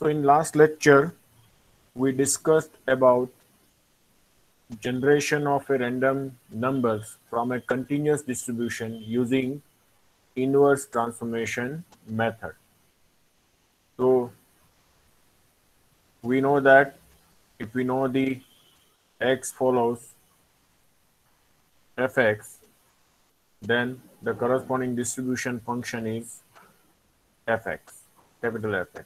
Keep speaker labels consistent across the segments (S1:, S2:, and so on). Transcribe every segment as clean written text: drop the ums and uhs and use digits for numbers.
S1: So in last lecture, we discussed about generation of a random numbers from a continuous distribution using inverse transformation method. So we know that if we know the x follows fx, then the corresponding distribution function is fx, capital Fx.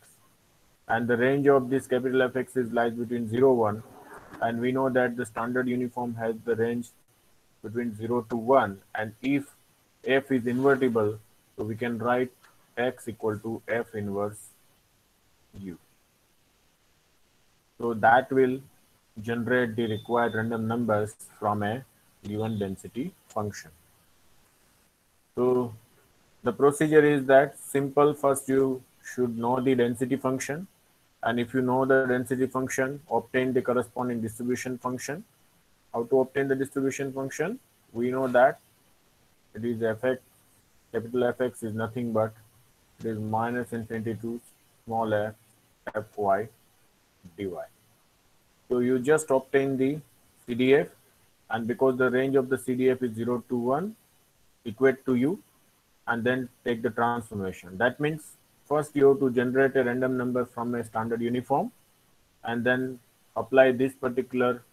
S1: And the range of this capital Fx is lies between 0, 1, and we know that the standard uniform has the range between 0 to 1, and if f is invertible, so we can write x equal to f inverse u. So that will generate the required random numbers from a given density function. So the procedure is that simple. First you should know the density function, and if you know the density function, obtain the corresponding distribution function. How to obtain the distribution function? We know that it is fx, capital Fx is nothing but it is minus infinity to small f fy dy. So you just obtain the CDF, and because the range of the CDF is 0 to 1, equate to u, and then take the transformation. That means first you have to generate a random number from a standard uniform, and then apply this particular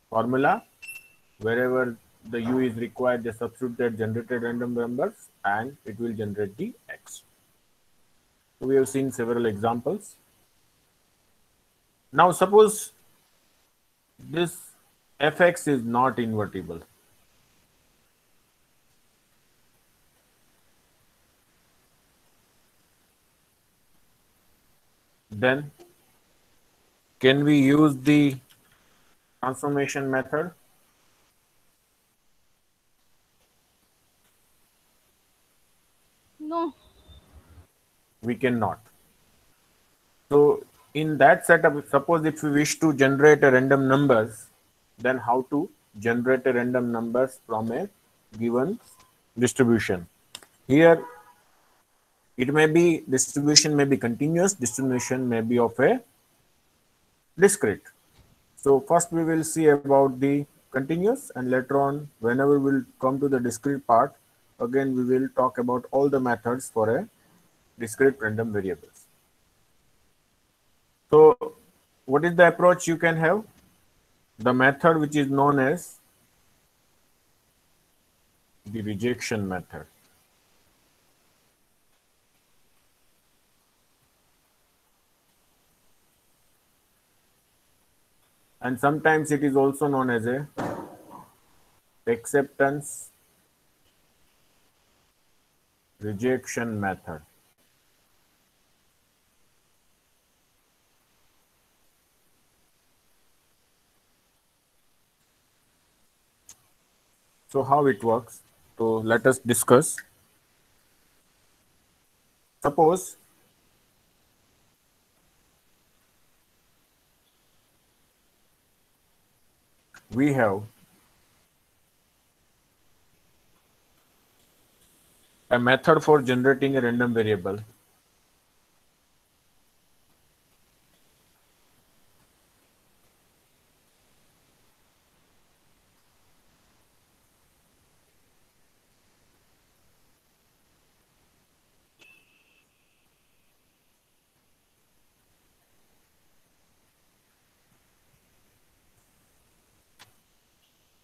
S1: formula. Wherever the u is required, they substitute that generated random numbers, and it will generate the x. So we have seen several examples. Now suppose this fx is not invertible. Then can we use the transformation method?
S2: No.
S1: We cannot. So in that setup, suppose if we wish to generate a random numbers, then how to generate a random numbers from a given distribution? Here it may be distribution may be continuous, distribution may be of a discrete. So first we will see about the continuous, and later on whenever we'll come to the discrete part, again we will talk about all the methods for a discrete random variables. So what is the approach you can have? The method which is known as the rejection method. And sometimes it is also known as a acceptance rejection method. So how it works? So let us discuss. Suppose we have a method for generating a random variable.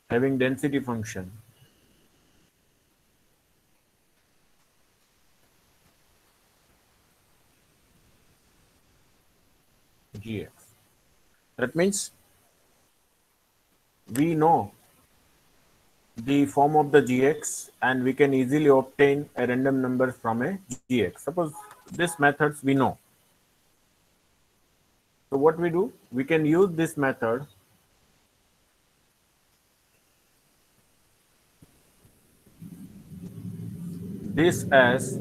S1: Having density function gx. That means we know the form of the gx, and we can easily obtain a random number from a gx. Suppose this methods we know. So what we do, we can use this method this as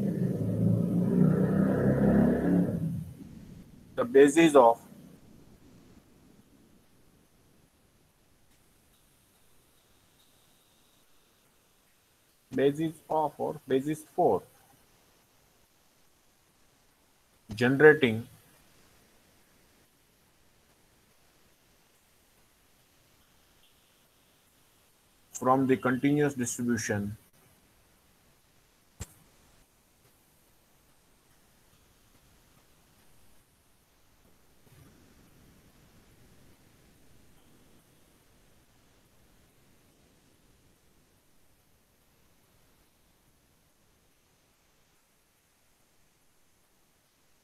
S1: the basis of or basis for generating from the continuous distribution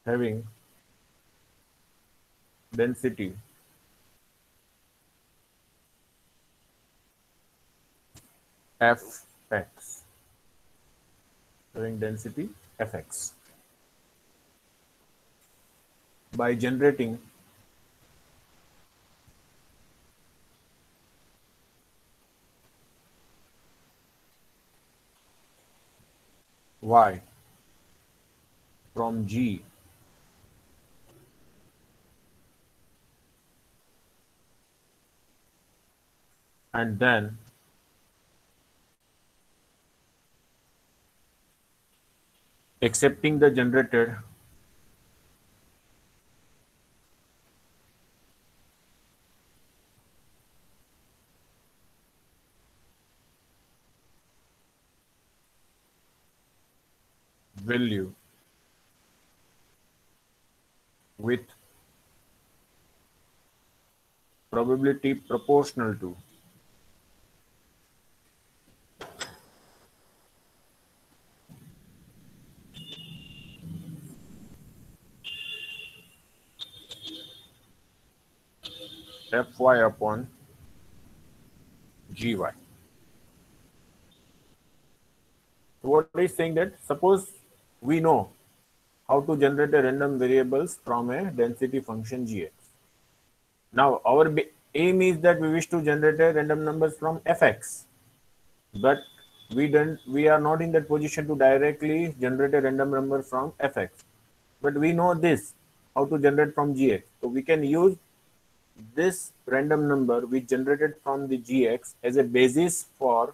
S1: having density fx, having density fx, by generating y from G and then accepting the generated value with probability proportional to fy upon gy. So what is saying that suppose we know how to generate a random variables from a density function gx. Now our aim is that we wish to generate a random numbers from fx, but we are not in that position to directly generate a random number from fx. But we know this how to generate from gx. So we can use this random number we generated from the gx as a basis for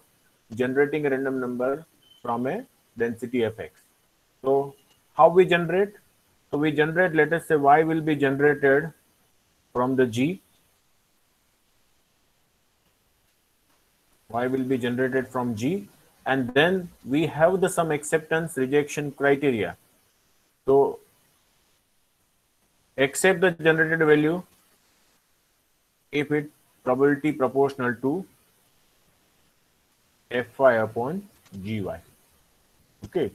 S1: generating a random number from a density fx. So how we generate? So we generate, let us say y will be generated from the g, y will be generated from g, and then we have the some acceptance rejection criteria. So accept the generated value if it probability proportional to fy upon gy. Okay,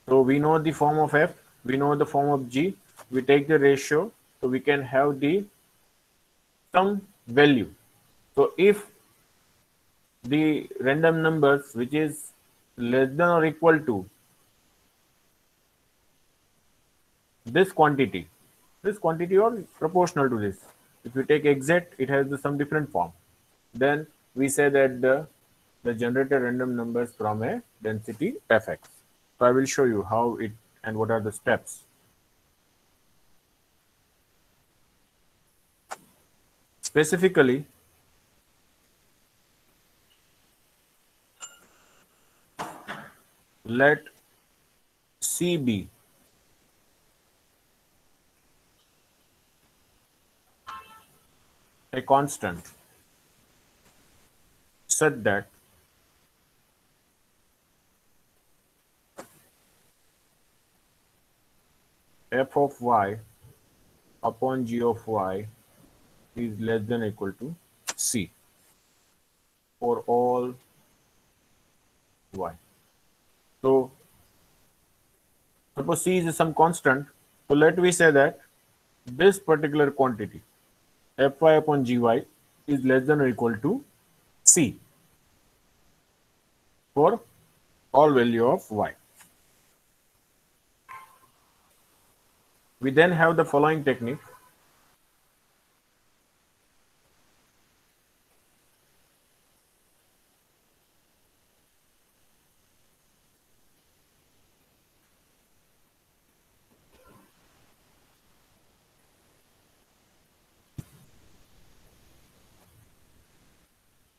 S1: so we know the form of f, we know the form of g, we take the ratio, so we can have the some value. So if the random numbers which is less than or equal to this quantity or proportional to this, if you take exact, it has some different form, then we say that the generated random numbers from a density fx. So I will show you how it and what are the steps. Specifically, let C be a constant such that f of y upon g of y is less than or equal to c for all y. So suppose c is some constant, so let me say that this particular quantity fy upon gy is less than or equal to c for all value of y. We then have the following technique.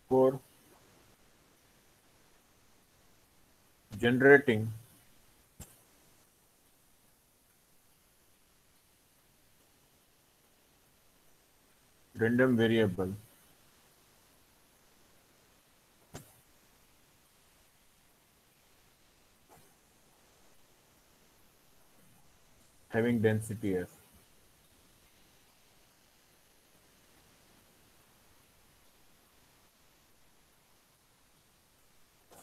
S1: For generating random variable having density f.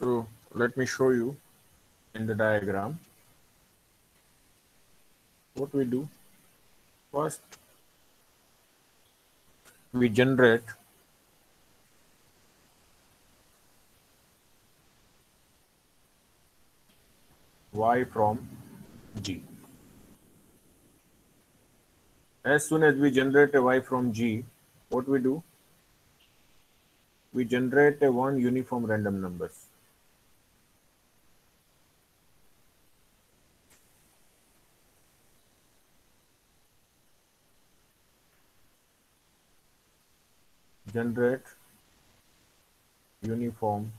S1: So let me show you in the diagram what we do. First, we generate y from G. As soon as we generate a y from G, what we do? We generate a one uniform random numbers. Generate uniform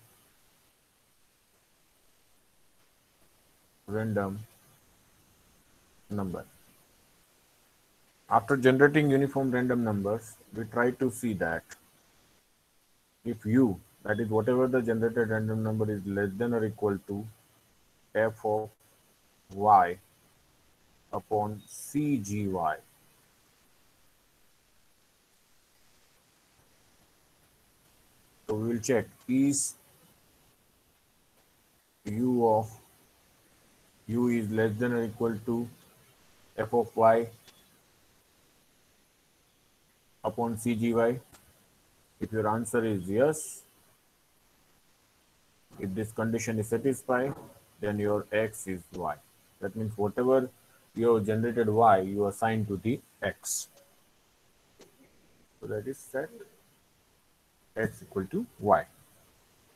S1: random number. After generating uniform random numbers, we try to see that if u, that is whatever the generated random number, is less than or equal to f of y upon cgy. So we will check, is u is less than or equal to f of y upon cgy. If your answer is yes, if this condition is satisfied, then your x is y. That means whatever you have generated y, you assign to the x. So that is set x equal to y.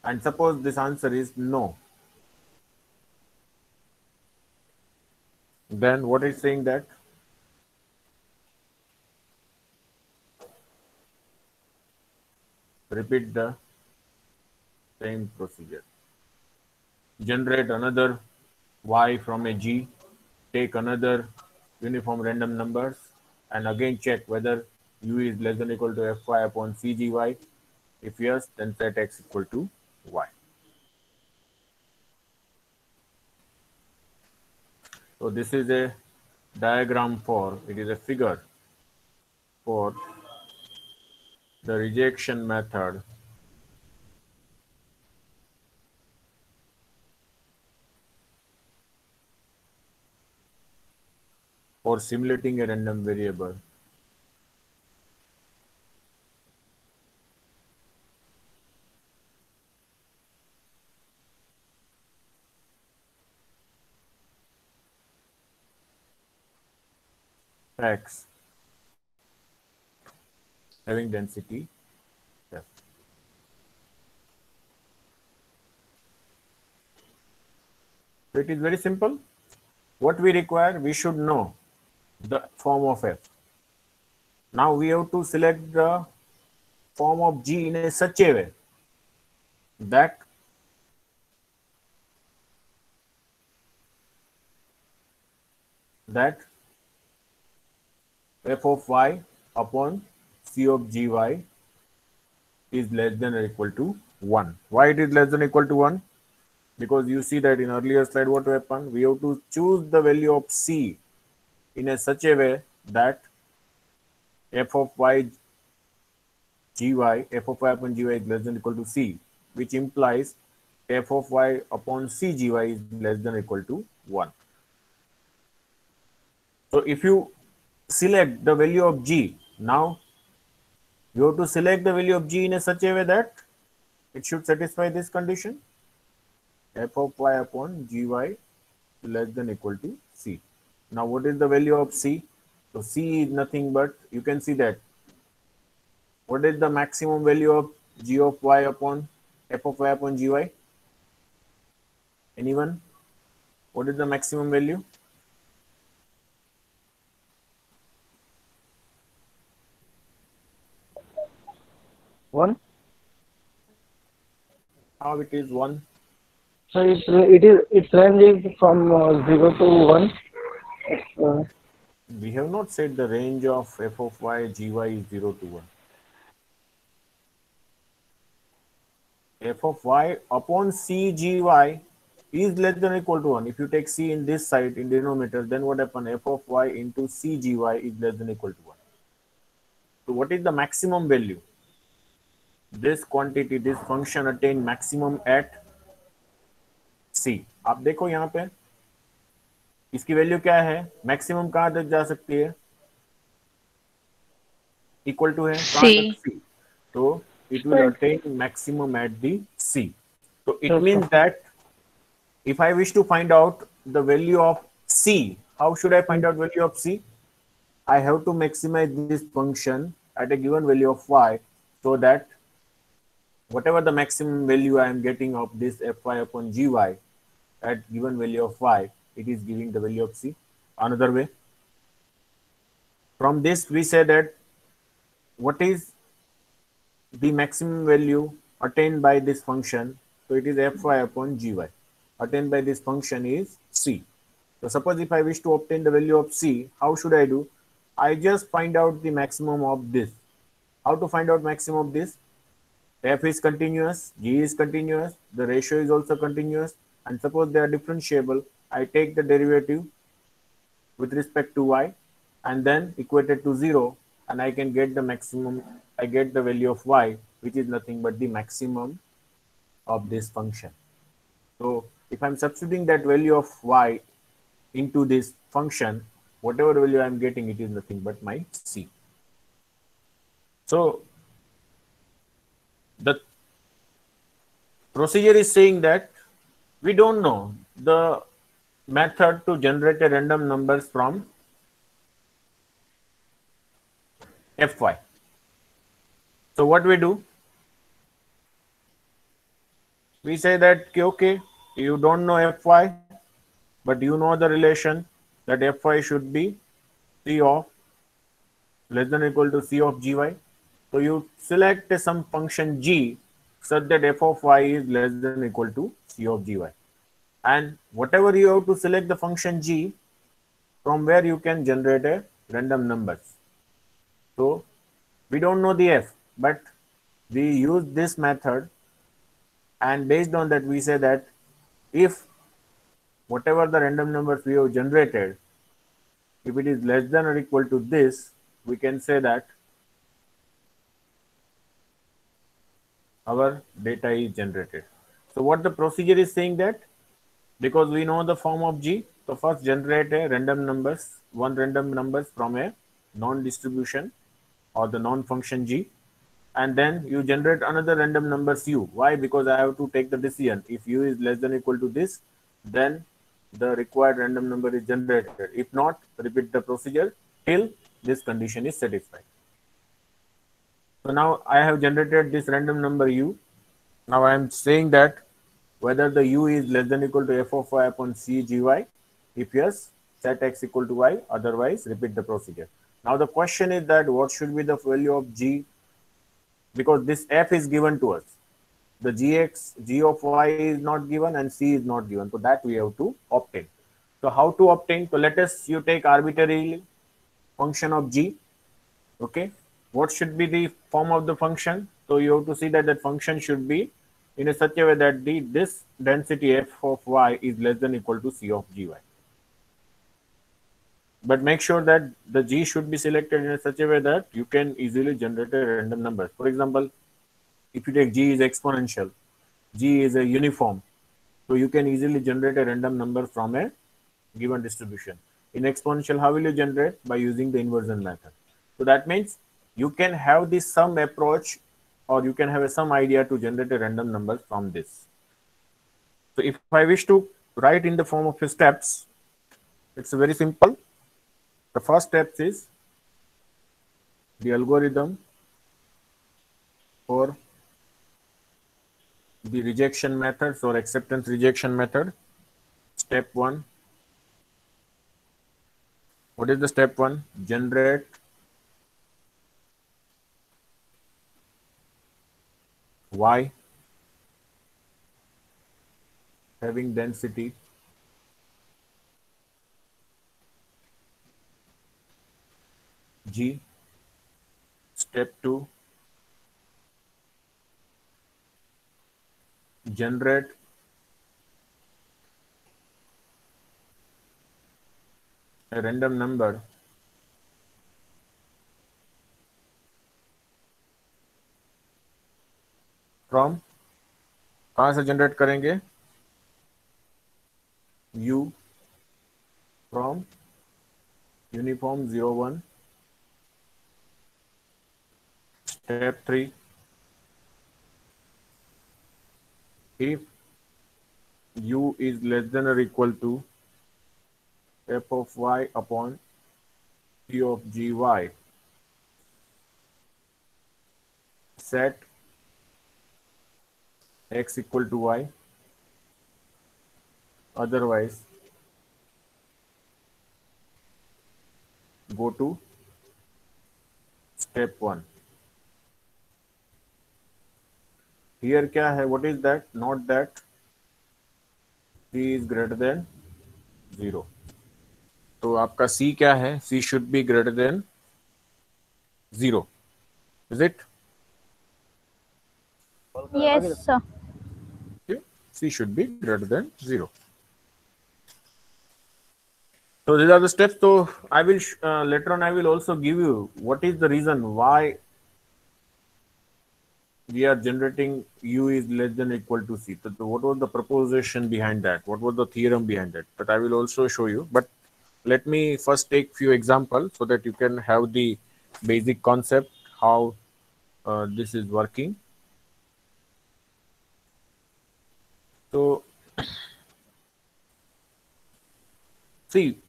S1: And suppose this answer is no, then what is saying that repeat the same procedure. Generate another y from a G, take another uniform random numbers, and again check whether u is less than or equal to fy upon cgy. If yes, then set x equal to y. So this is a diagram for, it is a figure for the rejection method for simulating a random variable x having density f. So it is very simple. What we require, we should know the form of f. Now we have to select the form of G in a such a way that f of y upon c of gy is less than or equal to 1. Why it is less than or equal to 1? Because you see that in earlier slide what happened, we have to choose the value of c in a such a way that f of y f of y upon gy is less than or equal to c, which implies f of y upon cgy is less than or equal to 1. So if you select the value of G, now you have to select the value of G in a such a way that it should satisfy this condition, f of y upon gy less than equal to C. Now what is the value of C? So C is nothing but, you can see that, what is the maximum value of g of y upon f of y upon gy? Anyone? What is the maximum value?
S2: One.
S1: How it is 1?
S2: So it's ranging from 0 to 1.
S1: We have not said the range of f of y gy is 0 to 1. F of y upon cgy is less than or equal to 1. If you take c in this side in denominator, then what happen? F of y into c gy is less than or equal to 1. So what is the maximum value? This quantity, this function attain maximum at c. आप देखो यहाँ पे इसकी value क्या है, maximum कहाँ तक जा सकती है, इक्वल टू है कहाँ तक,
S3: C.
S1: c. तो it will attain maximum at the c. So it means that if I wish to find out the value of c, how should I find out value of c? I have to maximize this function at a given value of y, so that whatever the maximum value I am getting of this fy upon gy at given value of y, it is giving the value of c. Another way, from this we say that what is the maximum value attained by this function? So it is fy upon gy. Attained by this function is c. So suppose if I wish to obtain the value of c, how should I do? I just find out the maximum of this. How to find out maximum of this? F is continuous, g is continuous, the ratio is also continuous, and suppose they are differentiable, I take the derivative with respect to y and then equate it to 0, and I can get the maximum, I get the value of y, which is nothing but the maximum of this function. So if I'm substituting that value of y into this function, whatever value I'm getting, it is nothing but my c. So the procedure is saying that we don't know the method to generate a random numbers from fy. So what we do? We say that okay, you don't know fy, but you know the relation that fy should be c of less than or equal to c of gy. So you select some function g such that f of y is less than or equal to c of gy. And whatever you have to select the function g, from where you can generate a random numbers. So we don't know the f, but we use this method, and based on that we say that if whatever the random numbers we have generated, if it is less than or equal to this, we can say that our data is generated. So what the procedure is saying that, because we know the form of g, so first generate a random numbers, one random numbers from a non-distribution or the non-function g, and then you generate another random numbers u. Why? Because I have to take the decision. If u is less than or equal to this, then the required random number is generated. If not, repeat the procedure till this condition is satisfied. So now I have generated this random number u. Now I am saying that whether the u is less than or equal to f of y upon c gy. If yes, set x equal to y. Otherwise, repeat the procedure. Now the question is that what should be the value of g, because this f is given to us. The g of y is not given and c is not given. So that we have to obtain. So how to obtain? So let us you take arbitrary function of g. Okay. What should be the form of the function? So you have to see that that function should be in a such a way that this density f of y is less than or equal to c of gy. But make sure that the g should be selected in a such a way that you can easily generate a random number. For example, if you take g is exponential, g is a uniform, so you can easily generate a random number from a given distribution. In exponential, how will you generate? By using the inversion method. So that means you can have the sum approach, or you can have some idea to generate a random number from this. So if I wish to write in the form of steps, it's very simple. The first step is the algorithm for the rejection methods or acceptance rejection method. Step 1. What is the step 1? Generate y having density g. Step 2. Generate a random number from, कहाँ से generate करेंगे? U from uniform 01. Step 3, if U is less than or equal to f of y upon t of gy, set x equal to y, otherwise go to step 1. Here क्या है? What is that? Not that c is greater than 0. तो आपका c क्या है? c should be greater than 0. Is it?
S3: Yes, sir.
S1: Okay. C should be greater than 0. So these are the steps. So I will later on I will also give you what is the reason why we are generating U is less than or equal to C. So what was the proposition behind that? What was the theorem behind that? But I will also show you. But let me first take few examples so that you can have the basic concept how this is working. So see,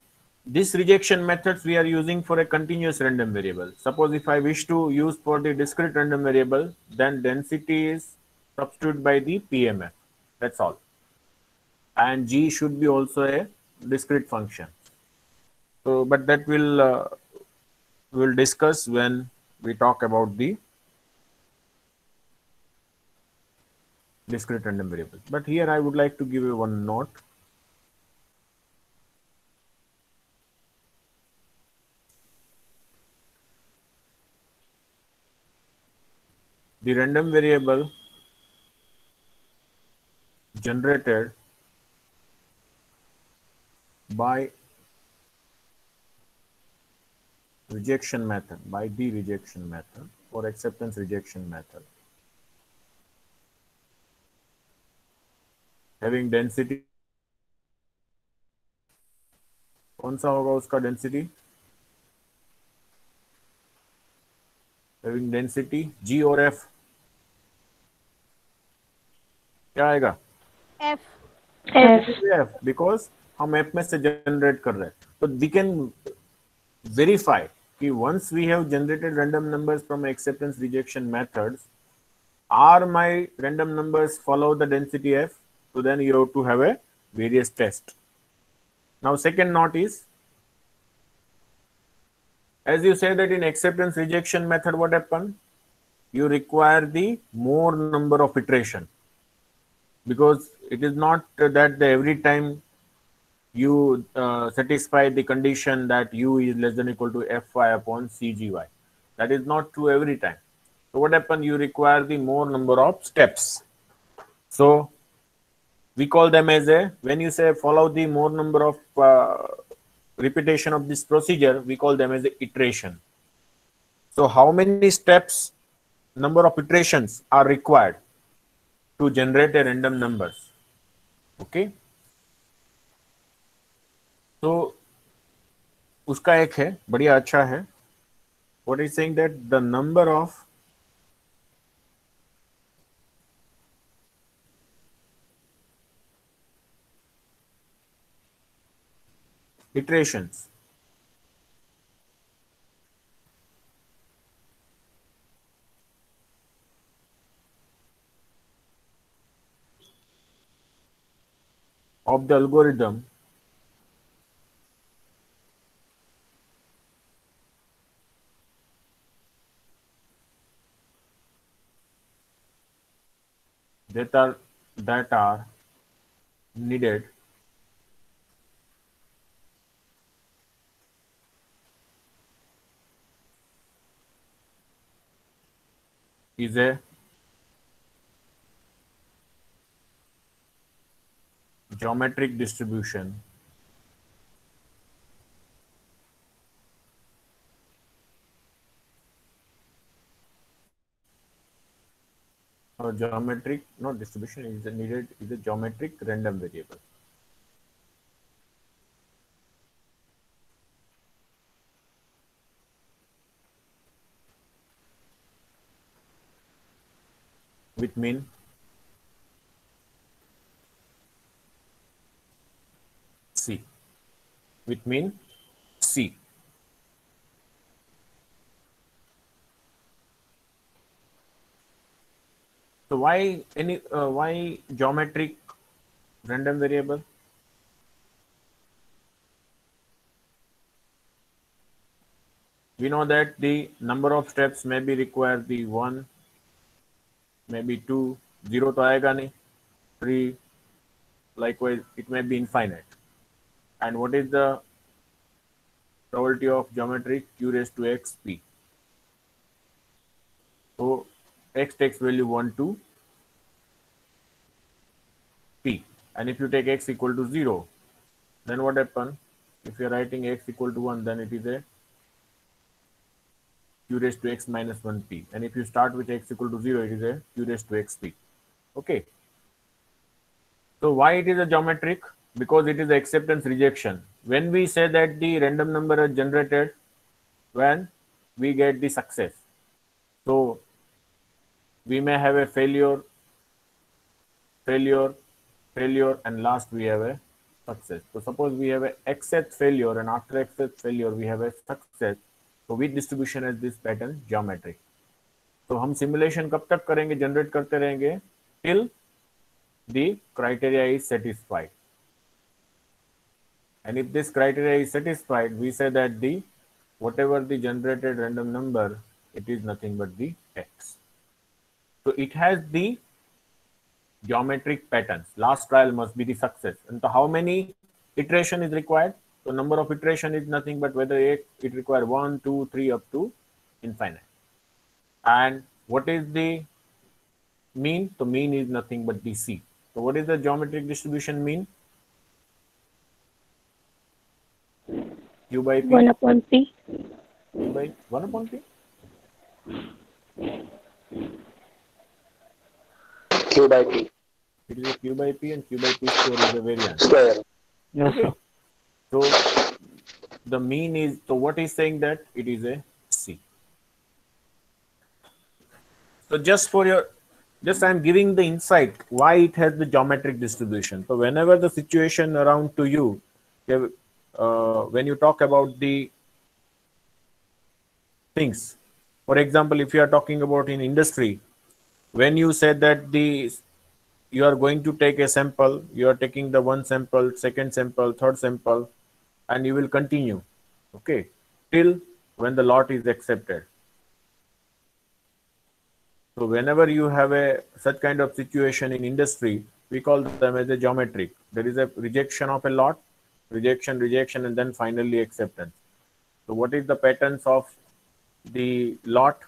S1: this rejection methods we are using for a continuous random variable. Suppose if I wish to use for the discrete random variable, then density is substituted by the PMF. That's all. And G should be also a discrete function. So, but that we'll discuss when we talk about the discrete random variable. But here I would like to give you one note. The random variable generated by rejection method, by the rejection method or acceptance rejection method, having density, कौन सा होगा उसका density? Having density G और F, क्या आएगा?
S3: F.
S1: F, because हम F में से generate कर रहे हैं. So we can verify कि once we have generated random numbers from acceptance rejection methods, are my random numbers follow the density F? So then you have to have a various test. Now second note is, as you say that in acceptance rejection method what happened? You require the more number of iteration, because it is not that every time you satisfy the condition that U is less than or equal to Fy upon Cgy. That is not true every time. So what happens? You require the more number of steps. So we call them as a, when you say follow the more number of repetition of this procedure, we call them as a iteration. So how many steps, number of iterations are required to generate a random numbers? Okay. So उसका एक है बढ़िया अच्छा है. What is saying that the number of iterations of the algorithm that are needed is a geometric distribution or geometric, not distribution, is needed is a geometric random variable. With mean C. With mean C. So why geometric random variable? We know that the number of steps may be required the 1, maybe 2, 0 तो आएगा नहीं, 3, likewise it may be infinite. And what is the probability of geometry? Q raised to x p. So x takes value 1 to p, and if you take x equal to 0, then what happens? If you are writing x equal to 1, then it is a q raised to x minus 1p, and if you start with x equal to 0, it is a q raised to xp. Okay, so why it is a geometric? Because it is acceptance rejection. When we say that the random number is generated when we get the success, so we may have a failure, and last we have a success. So suppose we have a xth failure, and after xth failure we have a success. So which distribution is this pattern? Geometric. तो हम simulation कब तक करेंगे, generate करते रहेंगे till the criteria is satisfied. And if this criteria is satisfied, we say that the whatever the generated random number, it is nothing but the x. So it has the geometric patterns. Last trial must be the success. And so how many iteration is required? So number of iteration is nothing but whether it requires 1, 2, 3 up to infinite. And what is the mean? So mean is nothing but the C. So what is the geometric distribution mean? Q by P.
S3: 1 upon P.
S1: Q by 1 upon P.
S4: Q by P.
S1: It is a Q by P, and Q by P square is a variance.
S4: Square.
S2: Yes, sir.
S1: So the mean is, so what is saying that it is a C. So just I'm giving the insight why it has the geometric distribution. So whenever the situation around to you, when you talk about the things, for example, if you are talking about in industry, when you said that you are going to take a sample, you are taking the one sample, second sample, third sample, and you will continue, okay, till when the lot is accepted. So whenever you have such kind of situation in industry, we call them as a geometric. There is a rejection of a lot, rejection, and then finally acceptance. So what is the patterns of the lot?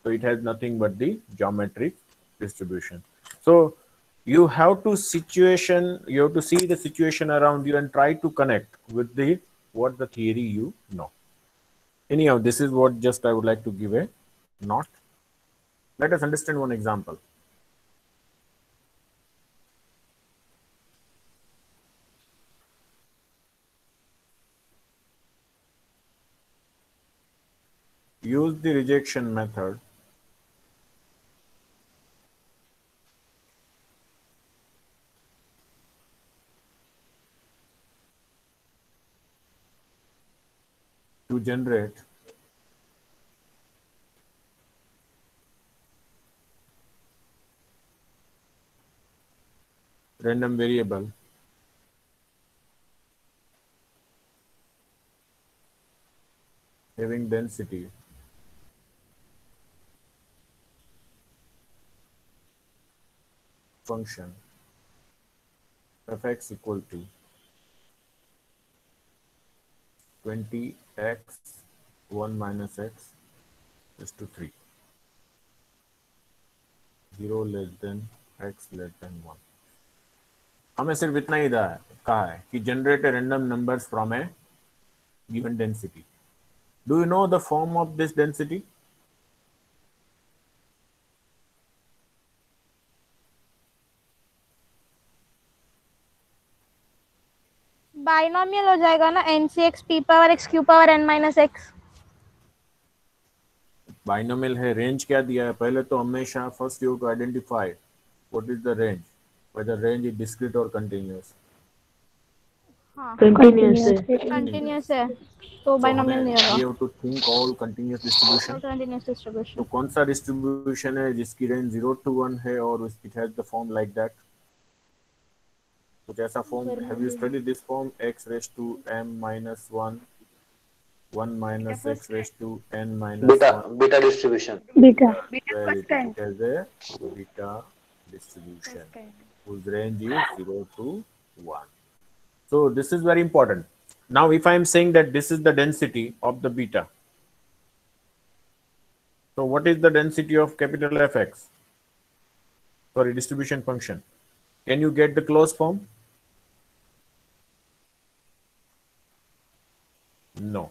S1: So it has nothing but the geometric distribution. So you have to see the situation around you and try to connect with what the theory you know. Anyhow, this is what just I would like to give a note. Let us understand one example. Use the rejection method to generate random variable having density function f(x) equal to 20x 1 minus x is to 3, 0 less than x less than 1. हमें सिर्फ इतना ही कहा है कि generate random numbers from a given density. Do you know the form of this density?
S3: Binomial हो जाएगा ना, NCX p power x q power n minus x।
S1: Binomial है, रेंज क्या दिया है? पहले तो हमेशा first you to identify what is the range, whether range is discrete or continuous.
S3: हाँ
S2: कंटिन्यूस है।
S3: कंटिन्यूस है तो
S1: So
S3: बाइनोमियल
S1: हमें
S3: नहीं
S1: we
S3: होगा।
S1: have to think all continuous distribution.
S3: Continuous
S1: तो
S3: डिस्ट्रीब्यूशन।
S1: कौन सा डिस्ट्रीब्यूशन है जिसकी रेंज 0 to 1 है और it has the form like that? कुछ ऐसा form, have you studied this form? x raised to m minus 1, 1 minus x raised to n minus 1.
S4: Beta distribution.
S2: Beta.
S1: Very good. It has a beta distribution whose range is 0 to 1. So this is very important. Now if I am saying that this is the density of the beta, so what is the density of capital Fx? Sorry, distribution function. Can you get the closed form? No.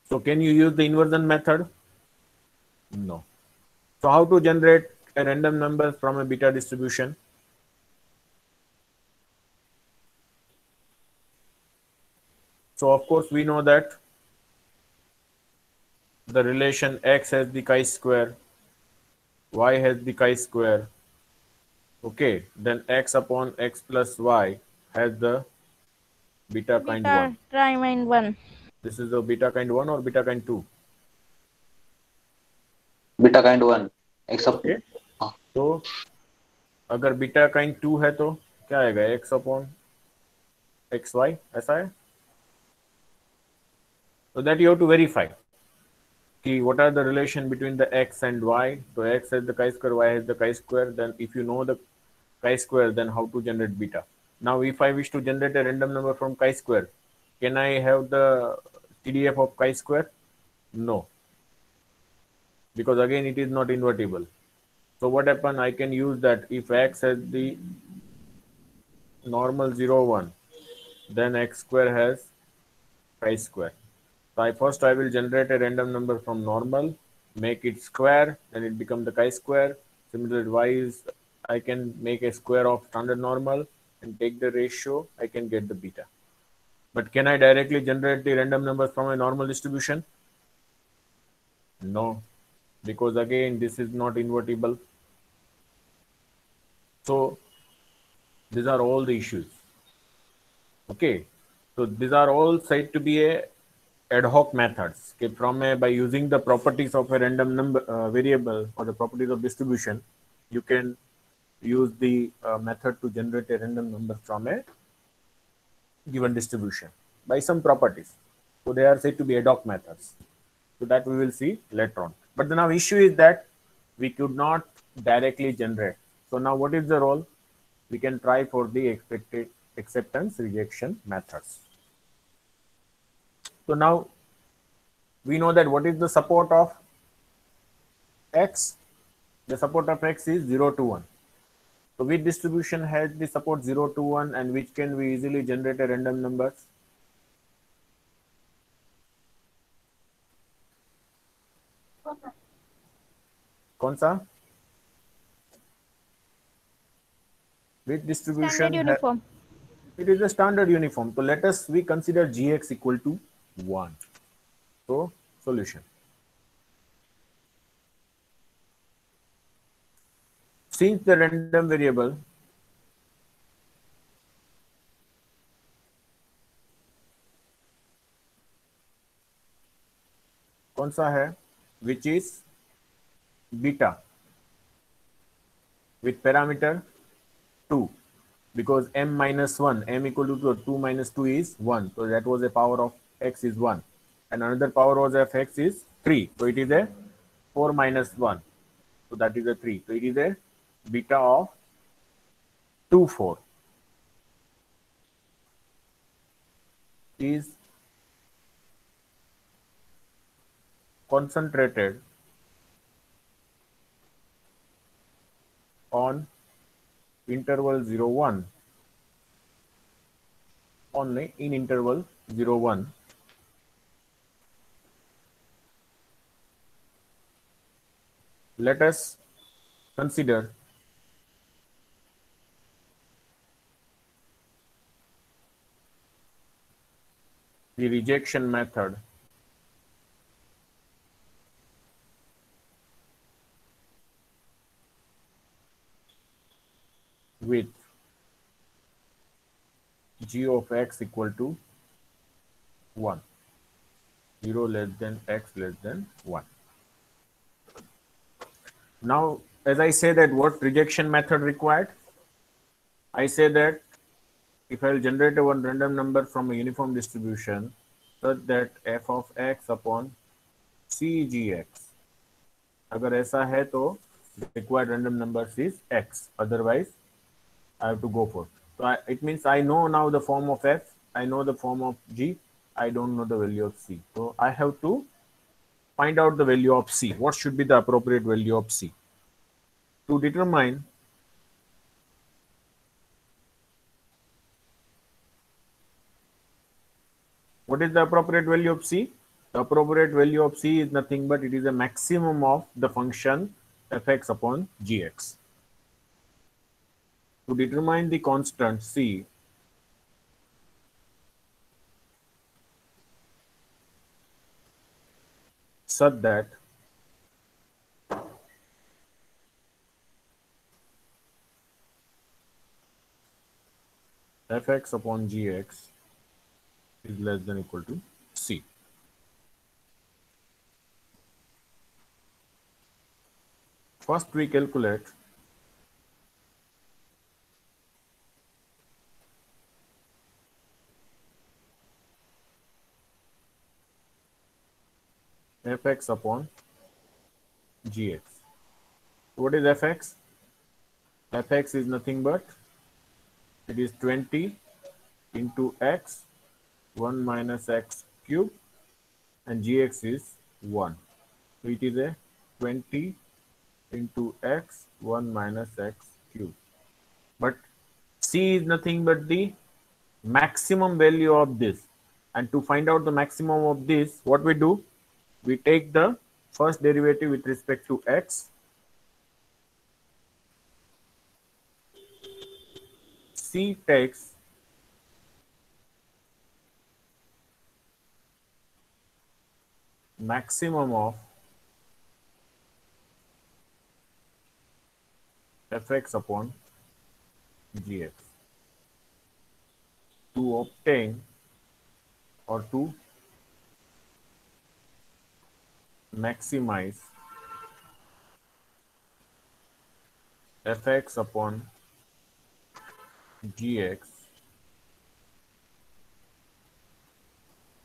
S1: So can you use the inversion method? No. So how to generate a random number from a beta distribution? So of course we know that the relation x has the chi-square, y has the chi-square. Okay, then x upon x plus y has the beta kind 1.
S3: Try mine 1।
S1: This is the beta kind 1 or beta kind 2?
S4: Beta kind 1. Except
S1: Okay. तो अगर beta kind 2 है तो क्या आएगा? x upon x Y, ऐसा है। So that you have to verify कि what are the relation between the x and y. So x has the chi-square, y has the chi-square. Then if you know the chi-square, then how to generate beta? Now if I wish to generate a random number from chi-square, can I have the TDF of chi-square? No, because again it is not invertible. So what happen? I can use that if x has the normal 0 1, then x square has chi-square. So I will generate a random number from normal, make it square, then it becomes the chi-square. Similarly, y is, I can make a square of standard normal and take the ratio, I can get the beta. But can I directly generate the random numbers from a normal distribution? No, because again this is not invertible. So these are all the issues. Okay, so these are all said to be a ad hoc methods. Okay, from a, by using the properties of a random number variable or the properties of distribution, you can use the method to generate a random number from a given distribution by some properties. So they are said to be ad hoc methods. So that we will see later on. But the now issue is that we could not directly generate. So now what is the role? We can try for the expected acceptance rejection methods. So now we know that what is the support of x? The support of x is 0 to 1. So which distribution has the support 0 to 1 and which can we easily generate a random numbers? कौन सा? Which distribution?
S3: Standard uniform.
S1: It is a standard uniform. So let us we consider gx equal to 1. So solution. Since the random variable कौन सा है? Which is beta with parameter 2, because m minus 1, m equal to 2 minus 2 is 1. So that was a power of x is 1. And another power was of x is 3. So it is a 4 minus 1. So that is a 3. So it is a beta of 2, 4. Is concentrated on interval 0 1, only in interval 0 1. Let us consider the rejection method with g of x equal to 1, 0 less than x less than 1. Now, as I say that what rejection method required, I say that if I will generate a one random number from a uniform distribution such that f of x upon c gx, अगर ऐसा है तो required random number is x, otherwise I have to go for. So it means I know now the form of f, I know the form of g, I don't know the value of c. So I have to find out the value of c. What should be the appropriate value of c? To determine what is the appropriate value of c? The appropriate value of c is nothing but it is a maximum of the function fx upon gx. To determine the constant c, such that fx upon gx is less than equal to c. First we calculate fx upon gx. What is fx? Fx is nothing but it is 20 into x 1 minus x cube and gx is 1. So it is a 20 into x 1 minus x cube. But c is nothing but the maximum value of this. And to find out the maximum of this, what we do? We take the first derivative with respect to x. C takes maximum of fx upon gx to obtain or to maximize fx upon gx,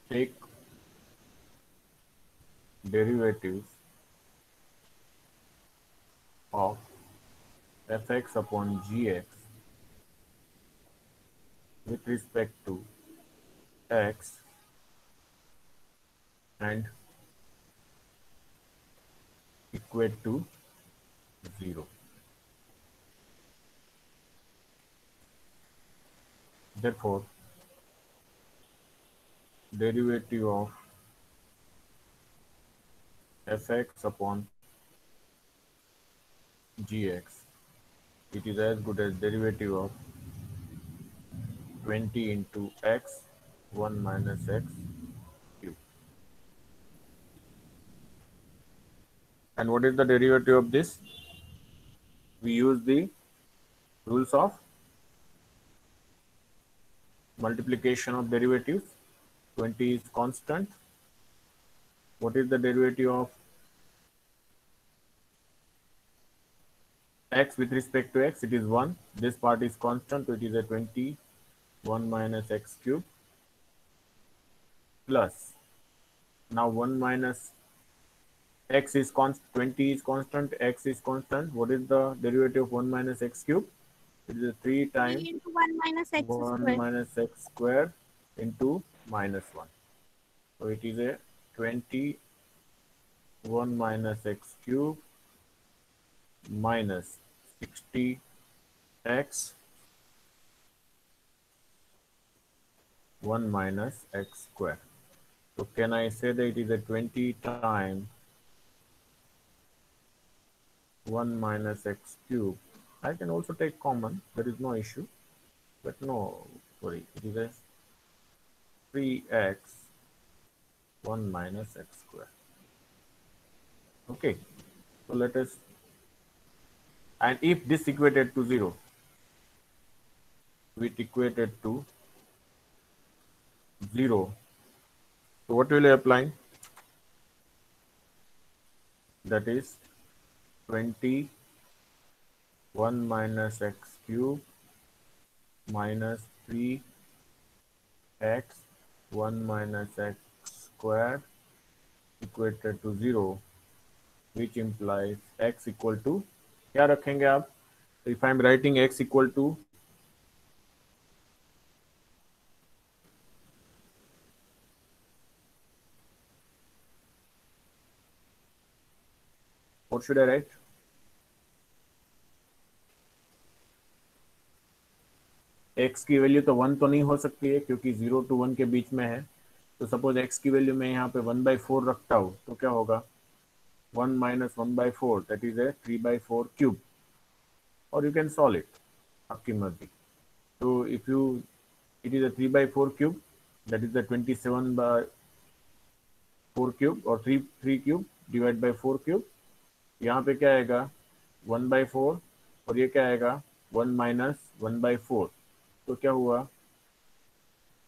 S1: take derivatives of fx upon gx with respect to x and equate to 0. Therefore, derivative of fx upon gx, it is as good as derivative of 20 into x 1 minus x cube. And what is the derivative of this? We use the rules of multiplication of derivatives. 20 is constant. What is the derivative of x with respect to x? It is 1. This part is constant, so it is a 20 1 minus x cube plus, now 1 minus x is constant, 20 is constant, x is constant. What is the derivative of 1 minus x cube? It is a 3 times
S3: 3 into 1 minus x
S1: 1
S3: square.
S1: minus x square into minus 1. So it is a 20 1 minus x cube minus 60 x 1 minus x square. So can I say that it is a 20 times 1 minus x cube? I can also take common, there is no issue, but no, sorry, it is a 3x 1 minus x square. Okay, so let us, and if this equated to 0, it equated to 0, so what will you apply? That is 21 minus x cube minus 3x 1 minus x square equated to 0, which implies x equal to, क्या रखेंगे आप? If I am writing x equal to, what should I write? x की value तो 1 तो नहीं हो सकती है क्योंकि 0 to 1 के बीच में है, तो सपोज x की वैल्यू मैं यहाँ पे 1/4 रखता हूँ तो क्या होगा? 1 minus 1/4, that is a 3/4 cube, or you can solve it, आपकी मर्जी. So if you, it is a 3/4 cube, that is the 27/4 cube, or 3 cube divided by 4 cube. यहाँ पे क्या आएगा? 1/4, और ये क्या आएगा? 1 minus 1/4. तो क्या हुआ?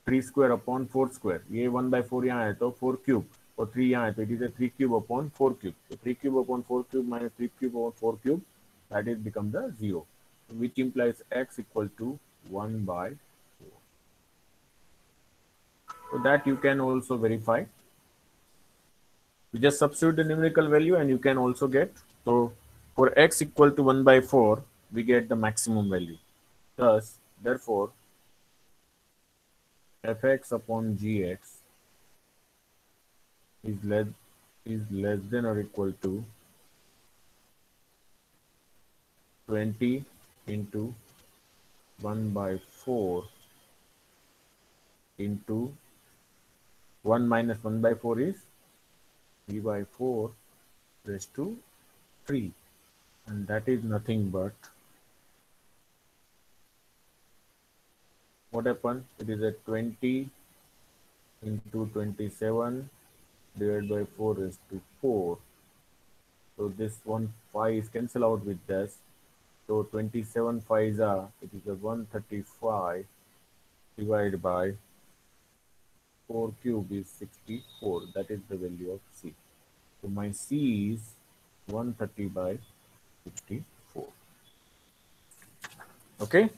S1: 3 square upon 4 square. ये 1/4 यहाँ है तो 4 cube, और 3 यहाँ है तो it is a 3 cube upon 4 cube. So 3 cube upon 4 cube minus 3 cube upon 4 cube, that is become the 0, which implies x equal to 1/4. So that you can also verify. You just substitute the numerical value and you can also get. So for x equal to 1/4, we get the maximum value. Thus, therefore, fx upon gx is less than or equal to 20 into 1/4 into 1 minus 1/4 is 3/4 raised to 3, and that is nothing but, what happened? It is a 20 into 27 divided by 4 raised to 4. So this 1 5 is cancelled out with this. So 27 5s are, it is a 135 divided by 4 cube is 64. That is the value of C. So my C is 130 by 64. Okay.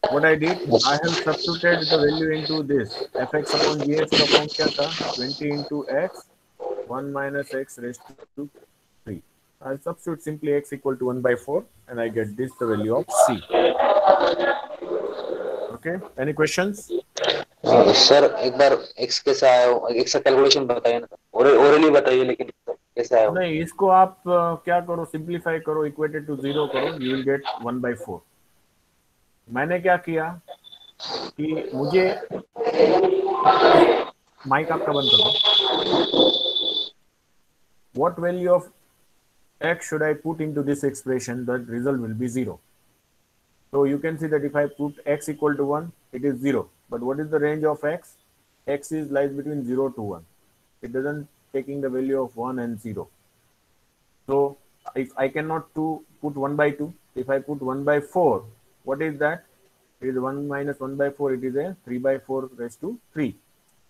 S1: What I did, I have substituted the value into this. fx upon gx का form क्या था? 20 into x, 1 minus x raised to 3. I substitute simply x equal to 1/4 and I get this, the value of C. Okay. Any questions?
S4: Sir एक बार x कैसे आया हो, x का calculation बताइए ना, ओरली बताइए, लेकिन कैसे आया हो?
S1: नहीं, इसको आप क्या करो, सिंप्लीफाई करो, इक्वेटेड टू 0 करो, यू विल गेट 1/4. मैंने क्या किया कि मुझे, माइक आपका बंद कर दो. What value of x should I put into this expression? The result will be 0. So you can see that if I put x equal to 1, it is 0. But what is the range of x? X is lies between 0 to 1. It doesn't taking the value of 1 and 0. So if I cannot put 1/2, if I put 1/4, what is that? It is 1 minus 1/4. It is a 3/4 raised to 3.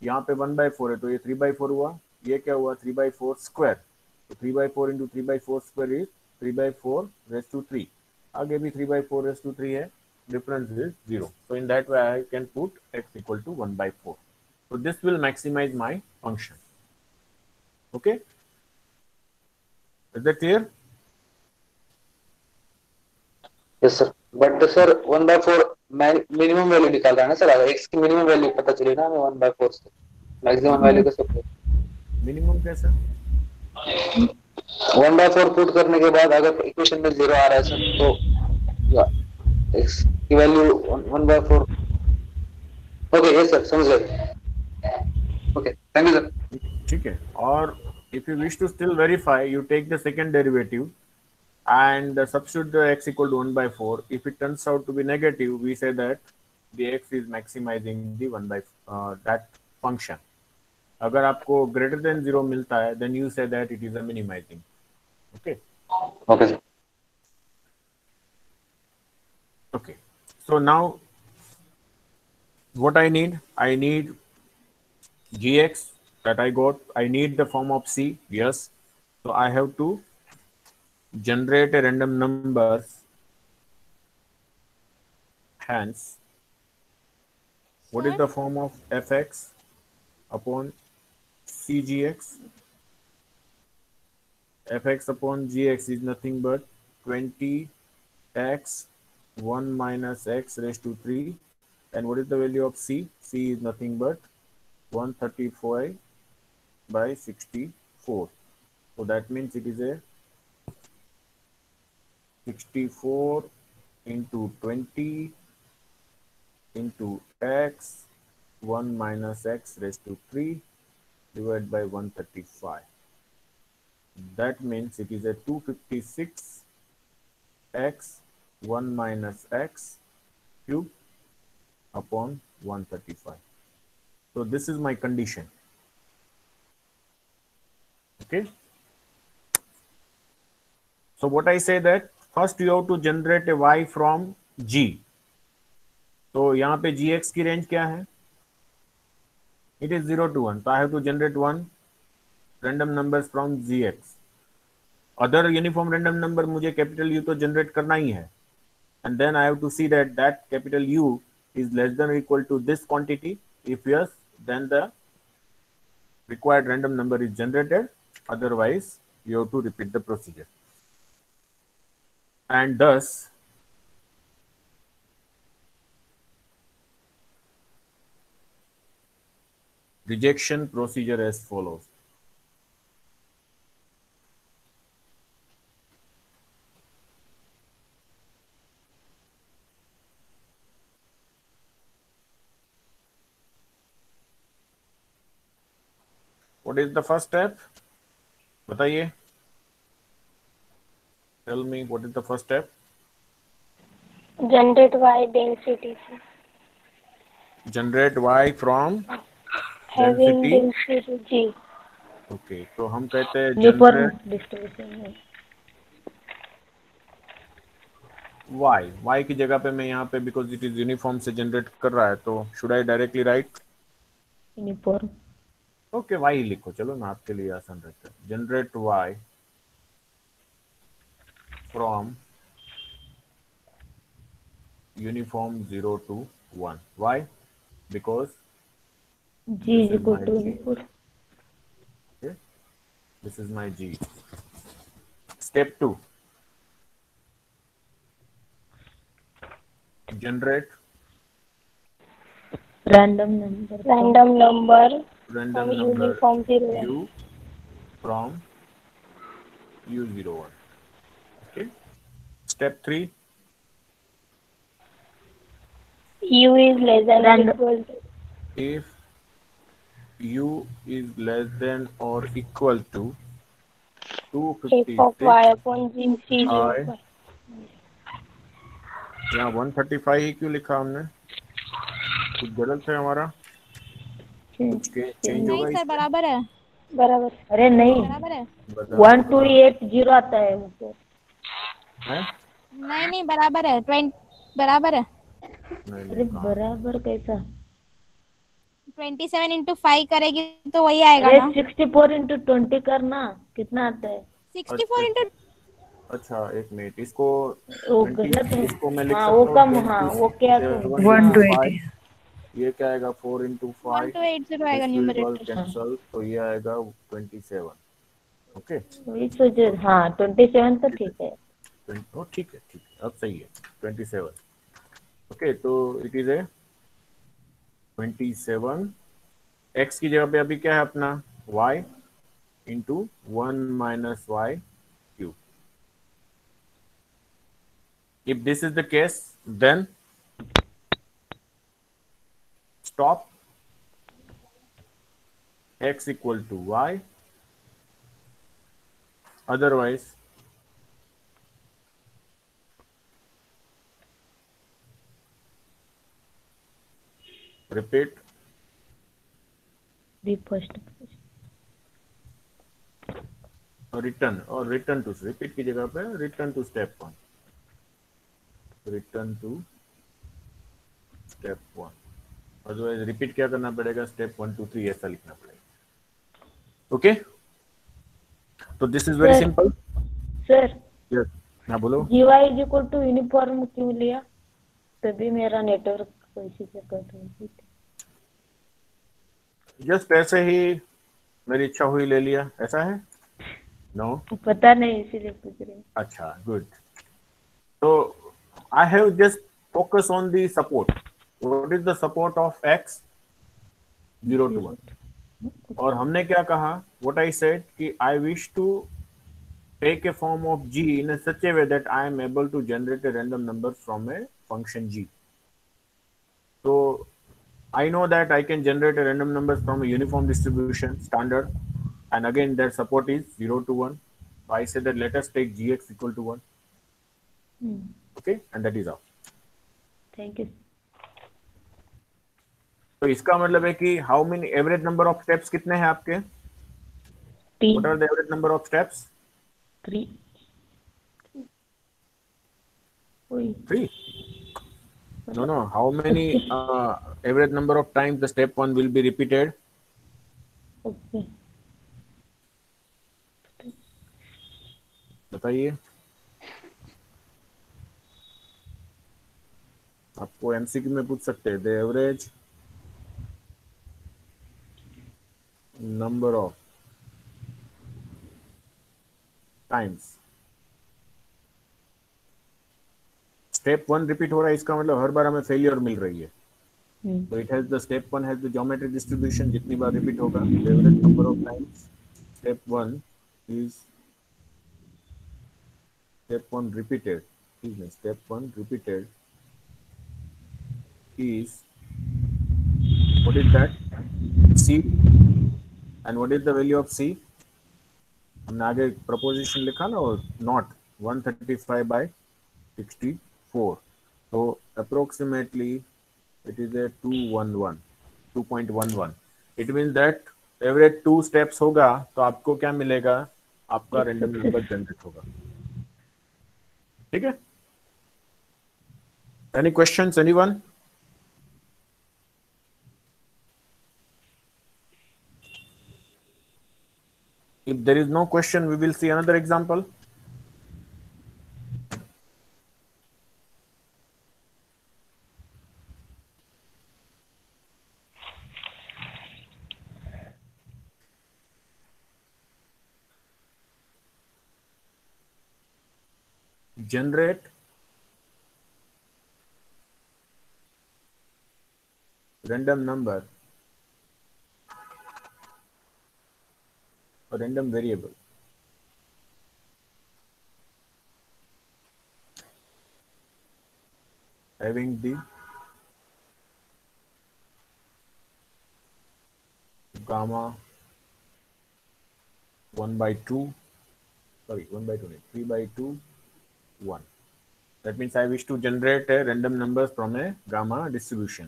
S1: यहाँ पे 1/4 है तो ये 3/4 हुआ. ये क्या हुआ? 3/4 square. So 3/4 into 3/4 square is 3/4 raised to 3. आगे भी 3/4 raised to 3 है. Difference is 0. So in that way I can put x equal to 1/4. So this will maximize my function. Okay. Is that clear?
S4: Yes sir. But sir 1/4 minimum value निकाल रहा है ना sir. अगर x की minimum value पता चले ना हमें 1/4 से मैक्सिमम वैल्यू कैसे?
S1: मिनिमम कैसे?
S4: 1/4 पुट करने के बाद अगर इक्वेशन में 0 आ रहा है सर तो x की वैल्यू 1/4. ओके यस सर, समझ गए. Okay thank you sir.
S1: ठीक है. और if you wish to still verify, you take the second derivative and substitute the x equal to 1/4. If it turns out to be negative, we say that the x is maximizing the that function. अगर आपको greater than 0 मिलता है then you say that it is a minimizing. Okay.
S4: Okay, sir.
S1: Okay. So now what I need gx that I got. I need the form of c. Yes. So I have to generate a random numbers. Hence, what is
S3: Sir?
S1: the form of fx upon cgx? Fx upon gx is nothing but 20x 1 minus x raised to 3. And what is the value of c? C is nothing but 135 by 64. So that means it is a 64 into 20 into x 1 minus x raised to 3 divided by 135. That means it is a 256 x 1 minus x cube upon 135. So this is my condition. Okay. So what I say that first you have to generate a y from g. तो यहाँ पे gx की range क्या है? It is 0 to 1. So I have to generate one random numbers from gx. Other uniform random number मुझे capital U तो generate करना ही है. And then I have to see that that capital U is less than or equal to this quantity. If yes, then the required random number is generated. Otherwise, you have to repeat the procedure. And thus, rejection procedure as follows. What is the first step? बताइए. Tell me what is the first step?
S2: Generate Y density.
S1: Generate y from
S2: Having
S1: density.
S2: density G.
S1: Okay, तो हम कहते हैं
S5: uniform
S1: generate
S5: distribution है
S1: y की जगह पे मैं यहाँ पे because it is uniform से generate कर रहा है तो should I directly write?
S5: Uniform
S1: okay y ही लिखो, चलो ना आपके लिए आसान रहता है. Generate y from uniform 0 to 1. Why? Because
S5: g
S1: this
S5: is
S1: is
S5: equal
S1: my
S5: to
S1: g.
S5: Uniform
S1: Okay, this is my g. Step 2. Generate
S5: random number
S2: Random number
S1: random
S2: from
S1: number
S2: uniform 0 1.
S1: u from u01. Okay. Step 3.
S2: U is less than or
S5: Random.
S2: equal to.
S1: If u is less than or equal to
S2: F of
S1: 256
S2: Y upon G C G
S1: I.
S2: of Y.
S1: यहाँ 135 ही क्यों लिखा हमने? कुछ गलत है हमारा? कुछ change होगा
S3: नहीं सर
S1: इसमें?
S3: बराबर है.
S2: बराबर.
S5: अरे नहीं
S3: बराबर है.
S5: 1280 आता है ऊपर
S1: है?
S3: नहीं बराबर है. 20 बराबर है.
S5: अरे बराबर कैसा
S3: 27 into 5 करेगी तो वही आएगा
S5: अरे
S3: ना.
S5: 64 into 20 करना कितना आता है
S3: 64 into
S1: अच्छा एक मिनट, इसको
S5: वो
S1: 20
S5: गलत है
S1: इसको मैं लिख
S5: हाँ
S1: सकता
S5: वो
S1: हूँ
S5: कम हाँ वो क्या
S1: 1/5. ये क्या आएगा 4 into 5.
S3: 1280 आएगा न्यूमरेटर.
S1: कैंसल तो ये आएगा 27. ओके
S5: वही सोचे हाँ 27 तो ठीक है
S1: ठीक है अब सही है 27. ओके तो इट इज ए 27. x की जगह पे अभी क्या है अपना y into 1 minus y cube. If this is the case, then stop x equal to y. Otherwise, repeat
S5: the first.
S1: Return और रिटर्न टू, रिपीट की जगह पे return to step one, return to step one. Otherwise repeat क्या करना पड़ेगा, step 1 2 3 ऐसा लिखना पड़ेगा। ओके, तो this is very
S5: Sir.
S1: Simple.
S5: Sir
S1: yes, हाँ बोलो।
S5: जीवाई इज इक्वल टू यूनिफॉर्म क्यों लिया? तभी मेरा नेटवर्क कैसे से कट रही थी।
S1: जस्ट ऐसे ही मेरी इच्छा हुई ले लिया, ऐसा है? नो,
S5: पता नहीं इसीलिए पूछ रही हूँ।
S1: अच्छा, गुड। तो I have just focus on the support. What is the support of x 0 to 1? और हमने क्या कहा, व्हाट आई सेड कि I wish to take a form of g in a such a way that I am able to generate a random number from a function g. So I know that I can generate a random number from a uniform distribution standard, and again their support is 0 to 1. So I say that let us take gx equal to 1. Okay, and that is all.
S5: Thank you.
S1: तो इसका मतलब है कि how many average number of steps कितने हैं आपके? What are the average number of steps?
S5: 3।
S1: 3. No, how many average number of times the step 1 will be repeated?
S5: Okay
S1: बताइए। आपको एमसीक्यू में पूछ सकते हैं, the average number of times step 1 repeat हो रहा है, इसका मतलब हर बार हमें फेलियर मिल रही है। तो it has the step 1 has the geometric distribution, जितनी बार रिपीट होगा the average number of times step 1 is step 1 repeated, step 1 repeated is, what is that, c, and what is the value of c? हमने आगे preposition लिखा ना, और not 135/64, तो approximately it is a 2.11। It means that average 2 steps होगा तो आपको क्या मिलेगा, आपका रैंडम नंबर जनरेट होगा। ठीक है? Any questions, anyone? If there is no question, we will see another example. Generate random number, a random variable having the gamma 1/2, sorry 1/2 3/2 1. That means I wish to generate a random number from a gamma distribution.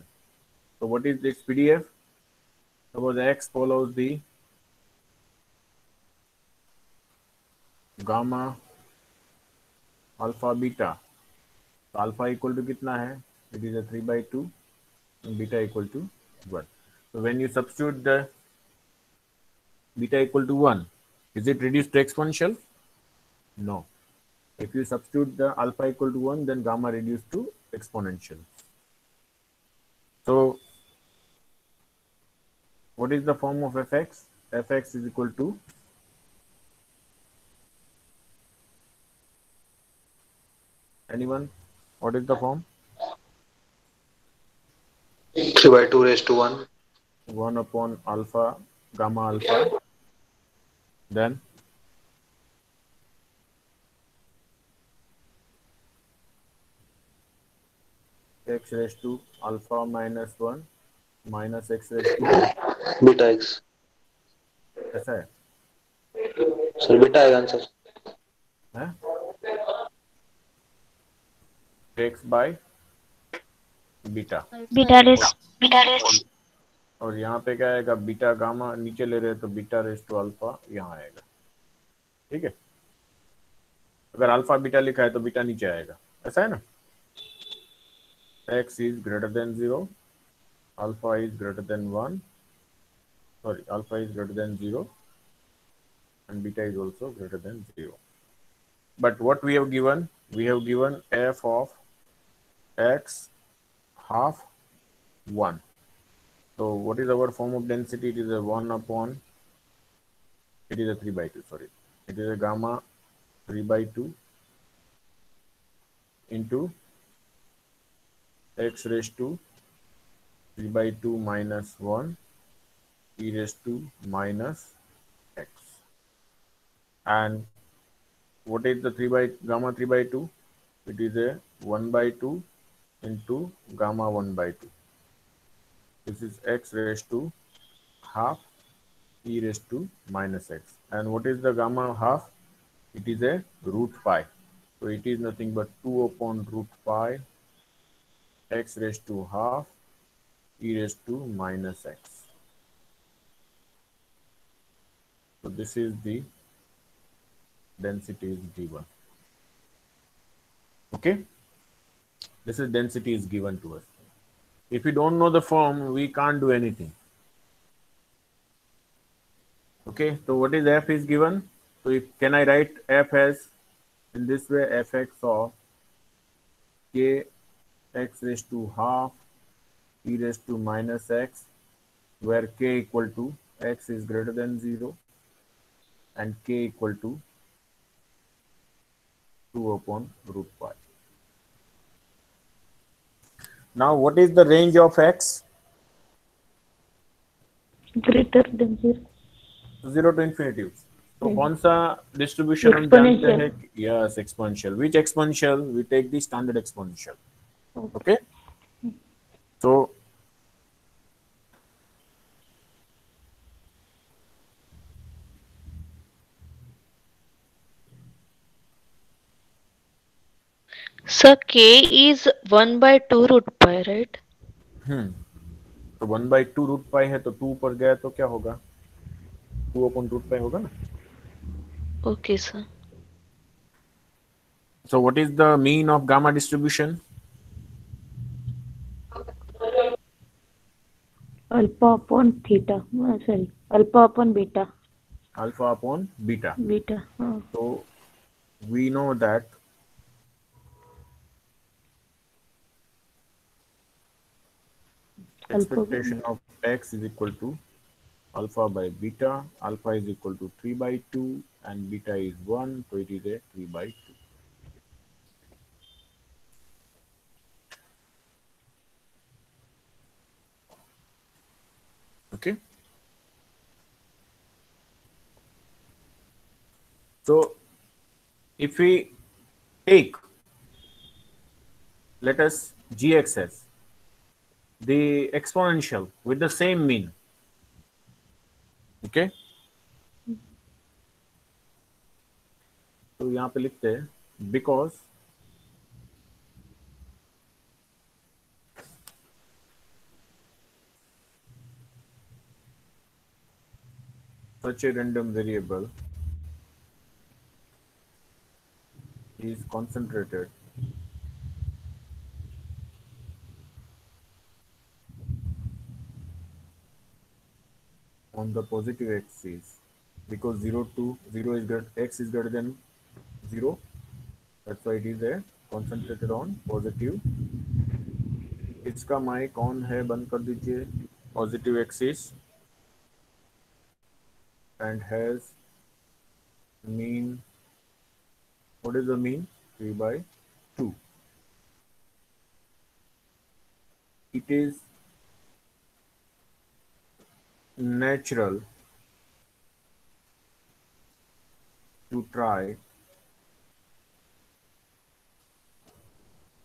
S1: So what is this PDF? Suppose x follows the gamma alpha beta. So alpha equal to कितना है? It is a 3/2 and beta equal to 1. So when you substitute the beta equal to 1, is it reduced to exponential? No. If you substitute the alpha equal to 1, then gamma reduced to exponential. So what is the form of fx? Fx is equal to anyone? What is the form?
S4: 3/2 raised to 1.
S1: 1 upon alpha, gamma alpha, then x raised to alpha minus 1 minus x raised to
S4: beta x।
S1: ऐसा है?
S4: Sir beta आएगा answer.
S1: हैं? x by beta.
S3: Beta dash.
S1: और यहाँ पे क्या आएगा, beta gamma नीचे ले रहे हैं तो बीटा रेस टू अल्फा यहाँ आएगा, ठीक है। अगर अल्फा बीटा लिखा है तो बीटा नीचे आएगा, ऐसा है ना। x is greater than 0, alpha is greater than 1, sorry, alpha is greater than 0 and beta is also greater than 0. But what we have given f of x half 1. So what is our form of density? It is a 1 upon, it is a 3 by 2, sorry. It is a gamma 3 by 2 into x raised to 3 by 2 minus 1 e raised to minus x. And what is the 3 by gamma 3 by 2? It is a 1 by 2 into gamma 1 by 2. This is x raised to half e raised to minus x. And what is the gamma half? It is a root pi. So it is nothing but 2 upon root pi x raised to half e raised to minus x. So this is the density is given. Okay, this is density is given to us. If we don't know the form, we can't do anything. Okay, so what is f is given? So if, can I write f as in this way, fx of k x raised to half e raised to minus x, where k equal to x is greater than 0 and k equal to 2 upon root pi. Now what is the range of x?
S5: Greater than 0.
S1: 0 to infinity. तो कौन सा distribution हम जानते हैं? Yes, exponential. Which exponential? We take the standard exponential. Okay, तो
S6: Sir, k is 1 by 2 root pi, right?
S1: तो 1 by 2 root pi है, तो 2 पर गया तो क्या होगा? 2 upon root pi होगा ना.
S6: Okay, sir.
S1: So what is the mean of gamma distribution?
S5: Alpha upon theta, sorry alpha upon beta.
S1: Alpha upon beta.
S5: Beta, हाँ.
S1: So we know that expectation of x is equal to alpha by beta. Alpha is equal to 3 by 2 and beta is 1, so it is a 3 by 2. Okay, so if we take, let us gx as the exponential with the same mean, okay, तो यहाँ पे लिखते हैं because such a random variable is concentrated on the positive axis, because 0 to 0 is greater, x is greater than 0, that's why it is a concentrated on positive. इसका mic on है, बंद कर दीजिए. Positive axis and has mean, what is the mean? 3 by 2. It is natural to try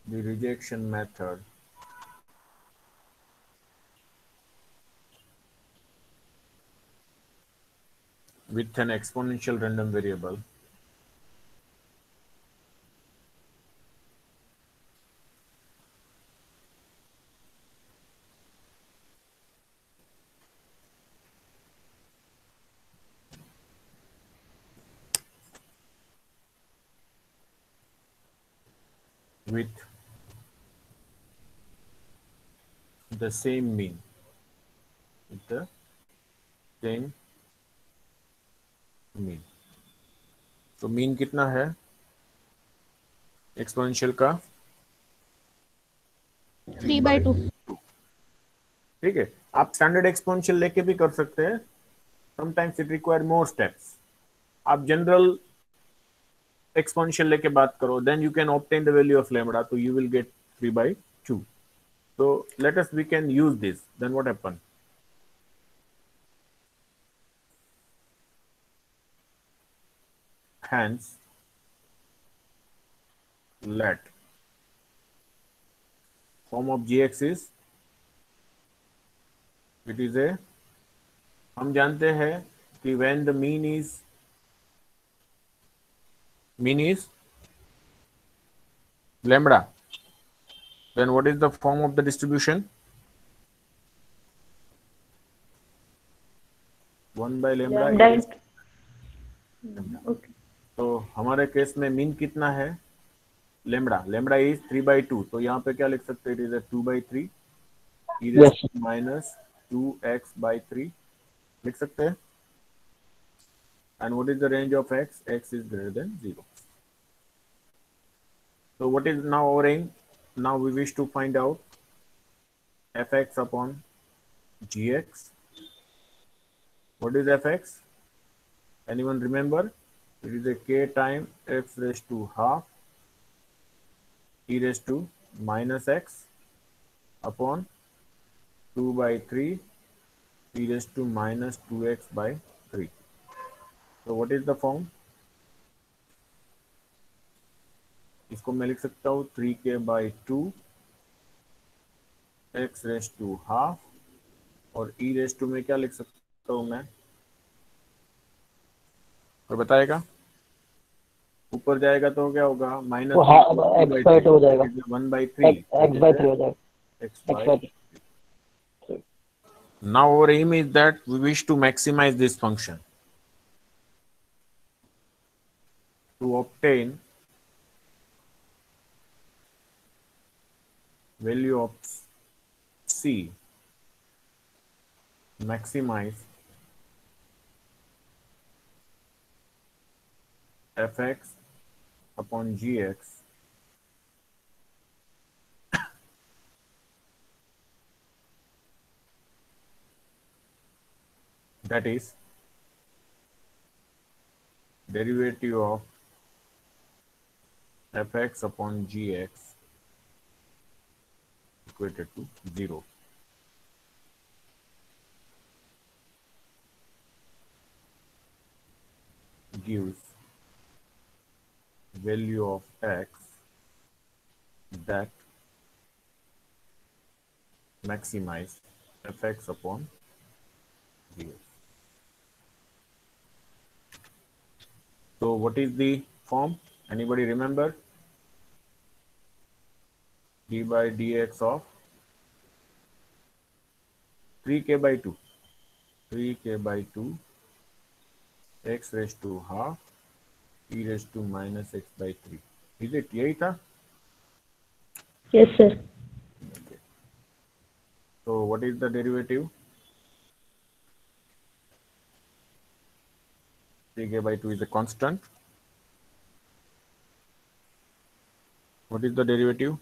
S1: the rejection method with an exponential random variable with the same mean, with the same mean. तो mean कितना है exponential का?
S3: 3/2।
S1: ठीक है, आप standard exponential लेके भी कर सकते हैं, sometimes it require more steps. आप जनरल एक्सपोनेंशियल लेके बात करो, then you can obtain the value of lambda, तो you will get 3/2. So let us, we can use this. Then what happen? Hence, let form of gx is, it is a, हम जानते हैं कि when the mean is lambda, then what is the form of the distribution? 1 by lambda.
S5: Okay
S1: तो हमारे case में mean कितना है? Lambda is 3/2, तो यहाँ पे क्या लिख सकते हैं? It is a 2/3 e raised to minus 2x/3 लिख सकते हैं। And what is the range of x? x is greater than 0. So what is now our aim? Now we wish to find out fx upon gx. What is fx? Anyone remember? It is a k time x raised to half e raised to minus x upon 2/3 e raised to minus 2x/3. So what is the form? इसको मैं लिख सकता हूँ 3k/2 x raised to half, और e raised to में क्या लिख सकता हूँ मैं? और बताएगा? ऊपर जाएगा तो क्या होगा? माइनस
S2: x/3 हो जाएगा,
S1: 1/3
S2: x/3 हो जाएगा,
S1: x/3. Now our aim is that we wish to maximize this function to obtain value of c, maximize fx upon gx that is derivative of fx upon gx equated to 0. Gives value of x that maximize fx upon gx. So what is the form? Anybody remember? d by dx of 3k/2 x raised to half e raised to minus x/3. Is it यही था?
S5: Yes sir.
S1: So what is the derivative? 3k/2 is a constant. What is the derivative?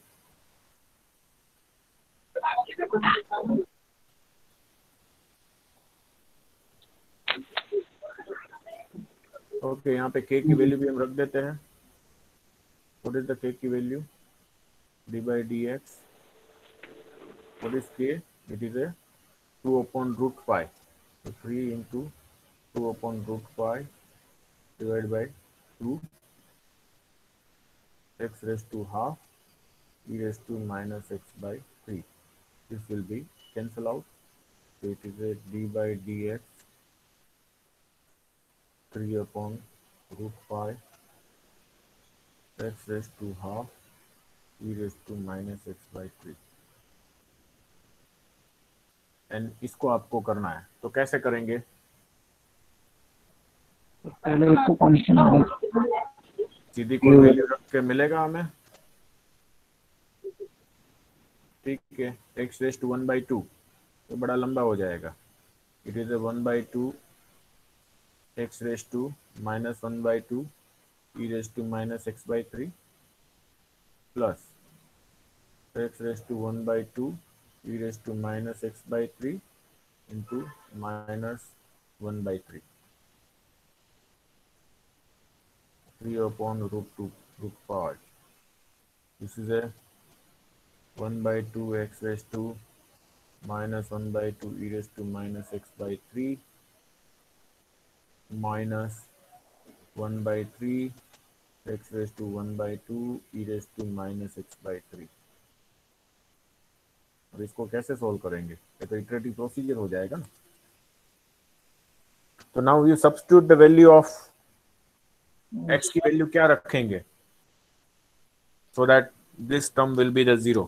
S1: Okay, यहाँ पे k की value भी हम रख देते हैं। What is the k की value? d by dx. What is k? It is a 2 upon root pi. So 3 into 2 upon root pi divided by 2 x raised to half e raised to minus x/3. This will be cancel out. So it is a d by dx 3 upon root pi x raised to half e raised to minus x/3. And इसको आपको करना है, तो कैसे करेंगे?
S2: पहले इसको constant
S1: सीधी कोई वैल्यू रख के मिलेगा हमें? ठीक है, x रेज टू 1/2 तो बड़ा लंबा हो जाएगा. It is 1/2 x raise to -1/2 e raise to -x/3 plus x raise to 1/2 e raise to -x/3 into -1/3 3 upon √2 √5. This is a 1/2 x raised to -1/2 e raised to -x/3 minus 1/3 x raised to 1/2 e raised to -x/3. और इसको कैसे solve करेंगे? ये तो iterative procedure हो जाएगा ना. तो now you substitute the value of x की वैल्यू क्या रखेंगे so that this term will be the 0.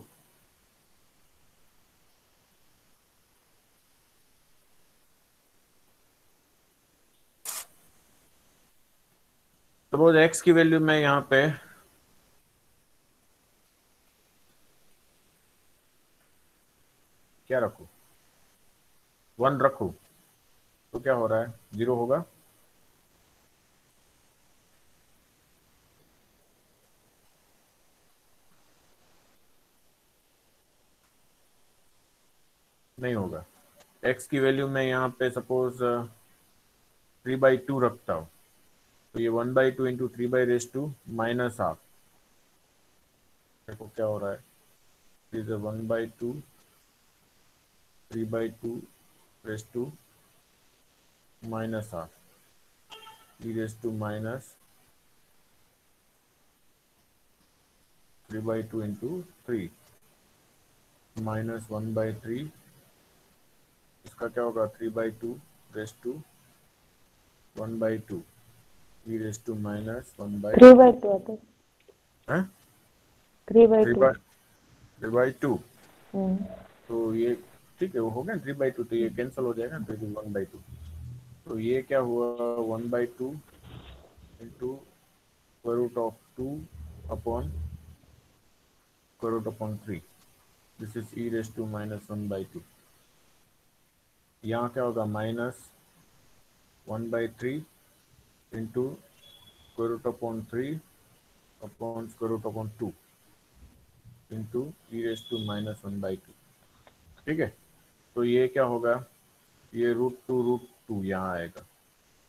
S1: Suppose x की वैल्यू मैं यहाँ पे क्या रखूं? 1 रखूं तो क्या हो रहा है? 0 होगा. नहीं होगा. x की वैल्यू मैं यहाँ पे सपोज 3/2 रखता हूँ तो ये 1/2 इंटू 3/2 माइनस हाफ. देखो क्या हो रहा है. Is 1/2 3/2 raise to minus half e raise to minus 3/2 into 3 minus 1/3. इसका क्या होगा? 3/2 raise to 1/2 e raise to minus 1/2.
S5: 3/2 आता है.
S1: हैं?
S5: 3/2.
S1: 3/2.
S5: हम्म.
S1: तो ये ठीक है, वो हो गया 3/2 तो ये कैंसिल हो जाएगा. तो 1/2 तो ये क्या हुआ? 1/2 into square root of 2 upon square root upon 3. This is e raise to minus 1/2. यहाँ क्या होगा? Minus 1/3 into square root upon 3 upon square root upon 2 into e raise to minus 1/2. ठीक है. तो ये क्या होगा? ये √2 यहाँ आएगा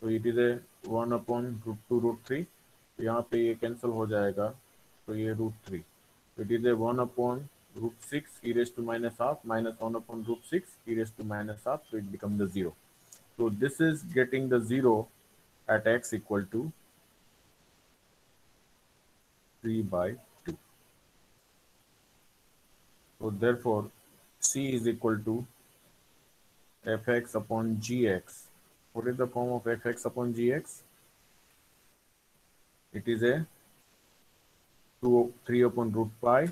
S1: तो इट इज ए 1 अपॉन √2 √3. यहाँ पे ये कैंसिल हो जाएगा तो ये √3. It is a 1 upon √6 e raised to minus half minus 1 upon √6 e raised to minus half, so it becomes the 0. So this is getting the 0 at x equal to 3/2. So therefore c is equal to fx upon gx. What is the form of fx upon gx? It is a 3 upon √pi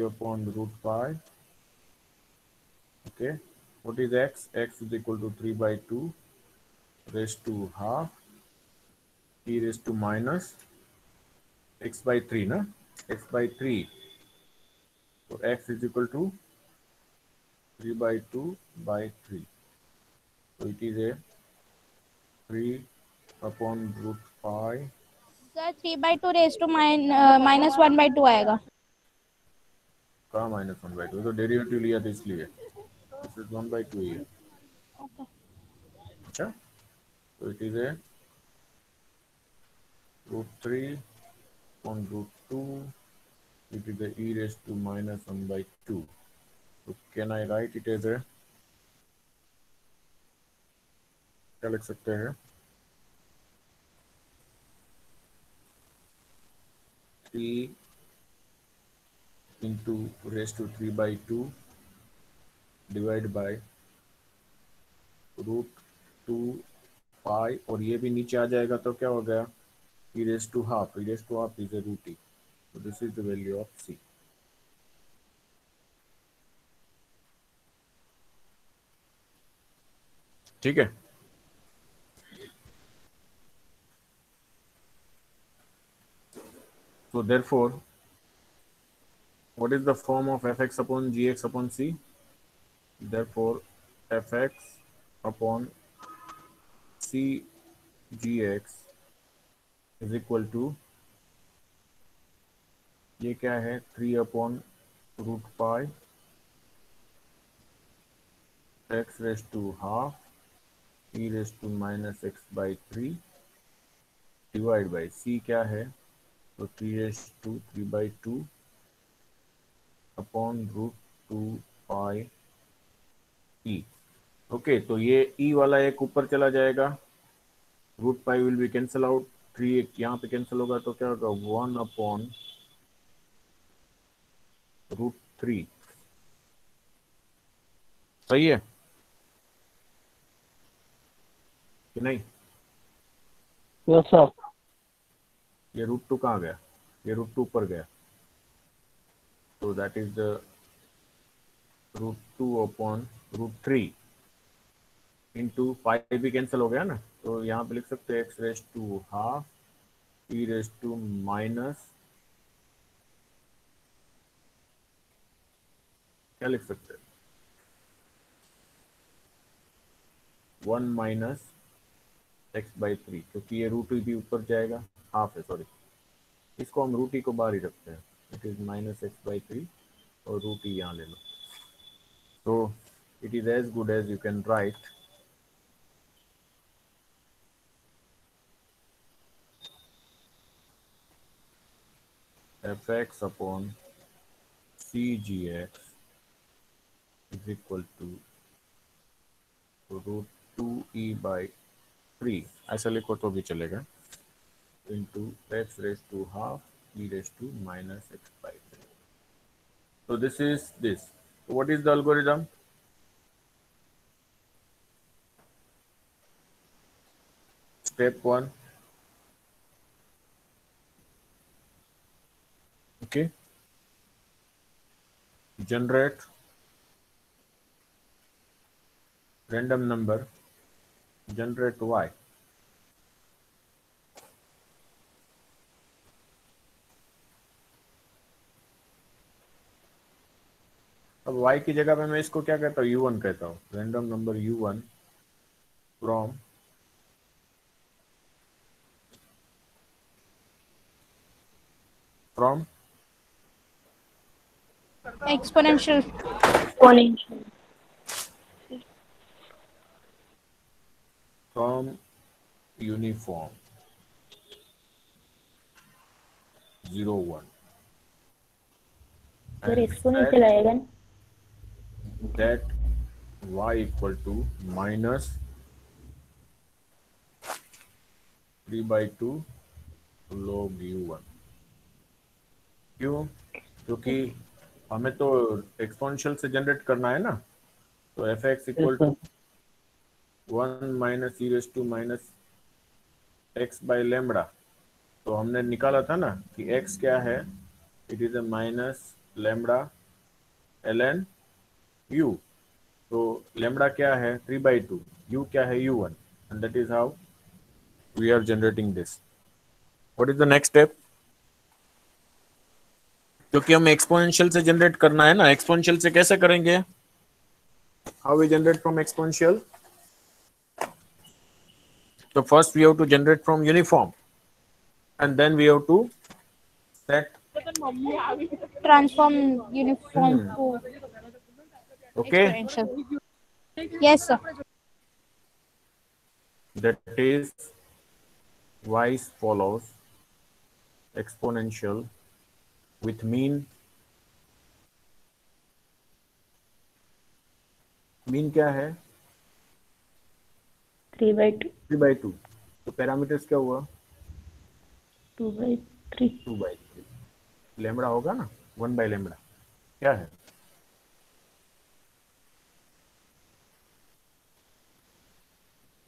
S1: upon √pi. Okay. What is x? X is equal to 3/2 raised to half e raised to minus x/3 na? x/3. So x is equal to 3/2/3. So it is a 3 upon √pi.
S3: Sir 3/2 raise to minus 1/2 आएगा.
S1: कहाँ -1/2? तो derivative लिया था इसलिए. This is 1/2 ही है. अच्छा. तो it is a √3 upon √2. It is a e raised to minus 1/2. So can I write it as a, क्या लिख सकते हैं? 3 into raised to 3/2 divided by √2 pi. और ये भी नीचे आ जाएगा तो क्या हो गया? e raised to half. e raised to half is a √t. So this is the value of c. ठीक है. So therefore, what is the form of fx upon gx upon c? Therefore, fx upon c gx is equal to, ये क्या है, 3 upon root pi x raised to half e raised to minus x by 3 divide by c क्या है, तो 3 raised to 3 by 2 upon root 2 pi e. Okay, तो ये e वाला एक ऊपर चला जाएगा, root pi will be cancel out, 3 एक यहाँ पे कैंसिल होगा, तो क्या होगा, 1 अपॉन रूट 3. सही है कि नहीं?
S2: Yes sir.
S1: ये रूट 2 कहाँ गया, ये रूट 2 ऊपर गया, तो that is the root 2 upon root 3 into pi भी कैंसिल हो गया ना, तो यहाँ पे लिख सकते हैं x raise to half e raise to minus, क्या लिख सकते हैं, 1 माइनस एक्स बाई 3, क्योंकि ये रूट भी ऊपर जाएगा, हाफ है सॉरी, इसको हम रूट ई को बाहर ही रखते हैं, it is minus x by 3 और रूट ई यहाँ ले लो. तो it is as good as you can write fx upon cgx is equal to root 2e by 3, ऐसा लिखो तो भी चलेगा, into x raised to half e raised to minus x by 3. So this is this. What is the algorithm? Step 1. Okay. Generate random number, generate y. अब y की जगह पे मैं इसको क्या कहता हूँ, u1 कहता हूँ, random number u1 from
S3: Exponential.
S1: from uniform 0 1.
S5: Sir exponential आएगा ना,
S1: That y equal to minus 3 by 2 log u1. क्यों? क्योंकि हमें तो एक्सपोनेंशियल से जनरेट करना है ना, तो f x equal to 1 minus e raise to minus x by lambda, तो हमने निकाला था ना कि x क्या है, it is a minus lambda l n u, तो लेमड़ा क्या है 3 by 2, u क्या है u1, and that is how we are generating this. What is the next step? क्योंकि हमें एक्सपोनेंशियल से जनरेट करना है ना, एक्सपोनेंशियल से कैसे करेंगे, how we generate from exponential? So first we have to generate from uniform, and then we have to set
S3: Transform uniform to
S1: okay,
S3: exponential. Yes, sir.
S1: that is y follows exponential with mean क्या है
S5: 3/2
S1: 3 by 2, तो parameters क्या हुआ
S5: 2/3
S1: 2 by 3, lambda होगा ना 1 by lambda, क्या है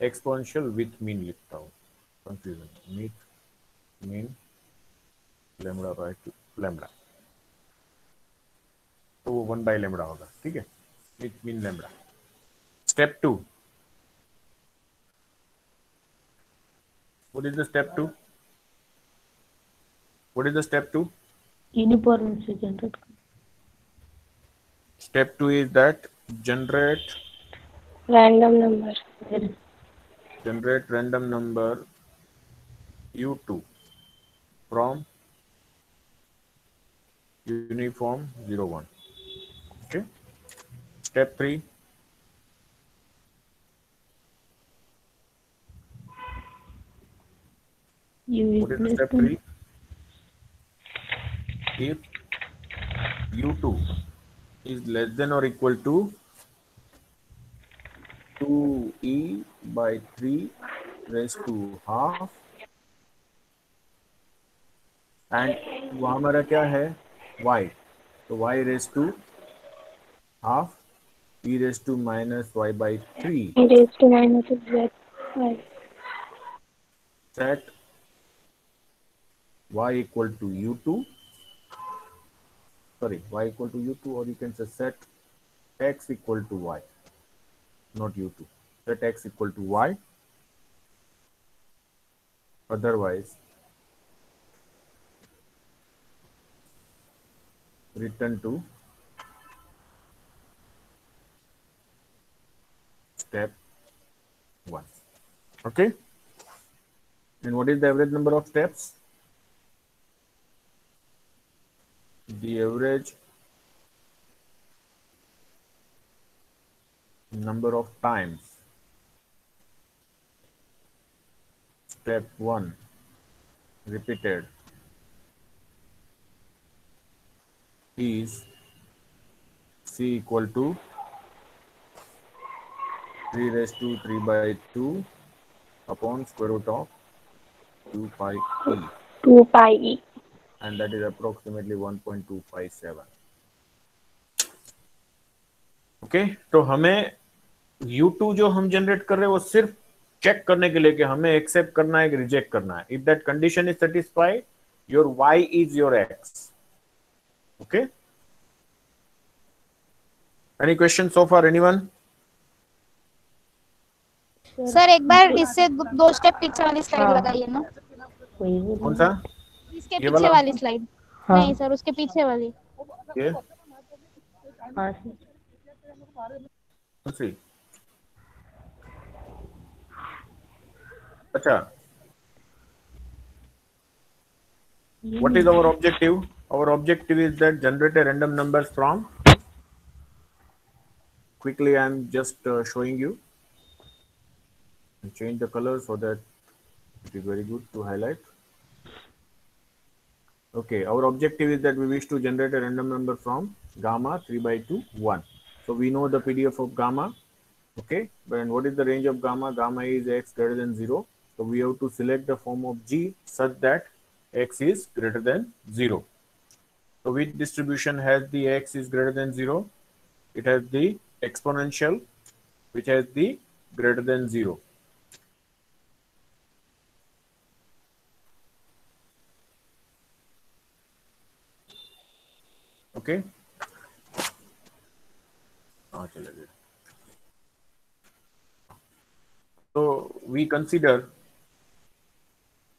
S1: exponential with mean लिखता हूँ, confusion, mean lambda by lambda, तो वो 1 by लेमड़ा होगा, ठीक है, with mean lambda. Step 2, what is the step 2? What is the step 2?
S5: Uniform से generate
S1: Step 2 is that generate
S2: random number.
S1: random number u2 from uniform 0 1. Okay. Step 3, what is the step 3? If u2 is less than or equal to 2e by 3 raised to half, and वो हमारा क्या है y, तो y raised to half e raised to minus y by 3
S2: E raised to minus z.
S1: set y equal to u2, sorry, y equal to u2, or you can say set x equal to y, not u2, set x equal to y, otherwise return to step 1. Okay, and what is the average number of steps? The average number of times step 1 repeated is c equal to 3 raised to 3 by 2 upon square root of 2 pi e,
S2: 2 pi e.
S1: and that is approximately 1.257. Okay, तो हमें u2 जो हम generate कर रहे हैं वो सिर्फ check करने के लिए कि हमें एक्सेप्ट करना है कि रिजेक्ट करना है. If that condition is satisfied, your y is your x. Okay, any question so far, anyone?
S3: Sir एक बार इससे 2 स्टेप पीछे वाली स्लाइड लगाइए ना.
S1: कौन सा?
S3: इसके
S1: ये
S3: पीछे
S1: वाला?
S3: वाली स्लाइड. नहीं सर, उसके पीछे वाली.
S1: ये
S5: हाँ
S1: कौन सी? अच्छा, what is our objective? Our objective is that generate a random numbers from, quickly I am just showing you, and change the color so that it is very good to highlight. Okay, our objective is that we wish to generate a random number from gamma 3 by 2 1. So we know the PDF of gamma. Okay, but what is the range of gamma? Gamma is x greater than 0. So we have to select the form of g such that x is greater than 0. So which distribution has the x is greater than 0? It has the exponential which has the greater than 0. Okay. So we consider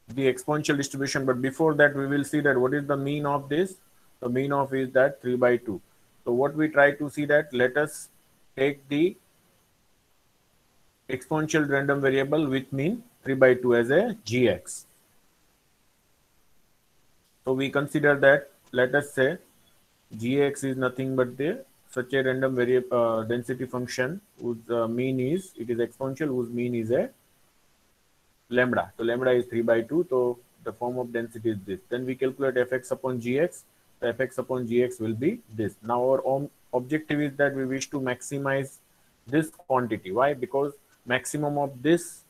S1: the exponential distribution, but before that we will see that what is the mean of this. The mean of is that 3 by 2. So what we try to see that, let us take the exponential random variable with mean 3 by 2 as a gx. So we consider that, let us say gx is nothing but the such a random variable density function whose mean is, it is exponential, whose mean is a lambda. So lambda is 3 by 2. So the form of density is this. Then we calculate fx upon gx. The fx upon gx will be this. Now our objective is that we wish to maximize this quantity. Why? Because maximum of this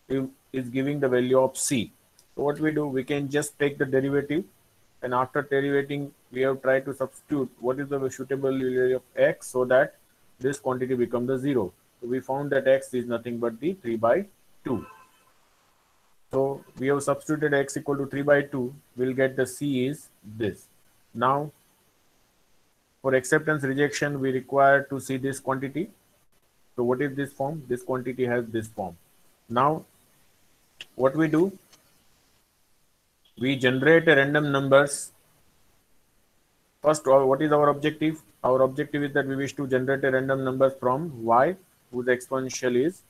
S1: is giving the value of c. So what we do, we can just take the derivative, and after derivating we have tried to substitute what is the suitable value of x so that this quantity becomes the 0. So we found that x is nothing but the 3 by 2. So we have substituted x equal to 3 by 2, we'll get the c is this. Now for acceptance rejection we require to see this quantity. So what is this form? This quantity has this form. Now what we do, we generate a random numbers. First, what is our objective? Our objective is that we wish to generate a random number from y whose exponential is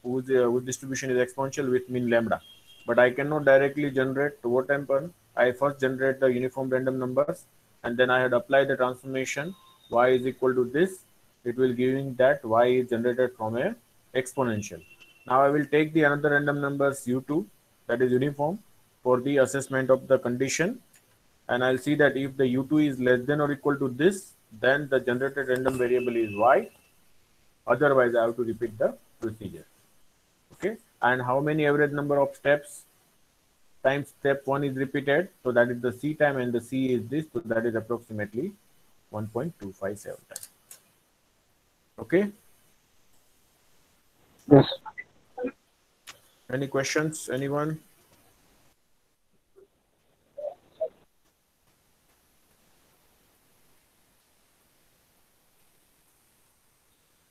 S1: whose distribution is exponential with mean lambda. But I cannot directly generate what happen. I first generate the uniform random numbers, and then I had applied the transformation y is equal to this. It will giving that y is generated from a exponential. Now I will take the another random numbers u2 that is uniform for the assessment of the condition, and I'll see that if the u2 is less than or equal to this, then the generated random variable is y. Otherwise, I have to repeat the procedure. Okay, and how many average number of steps times step 1 is repeated? So that is the c time, and the c is this, so that is approximately 1.257 times. Okay.
S2: Yes.
S1: Any questions? Anyone?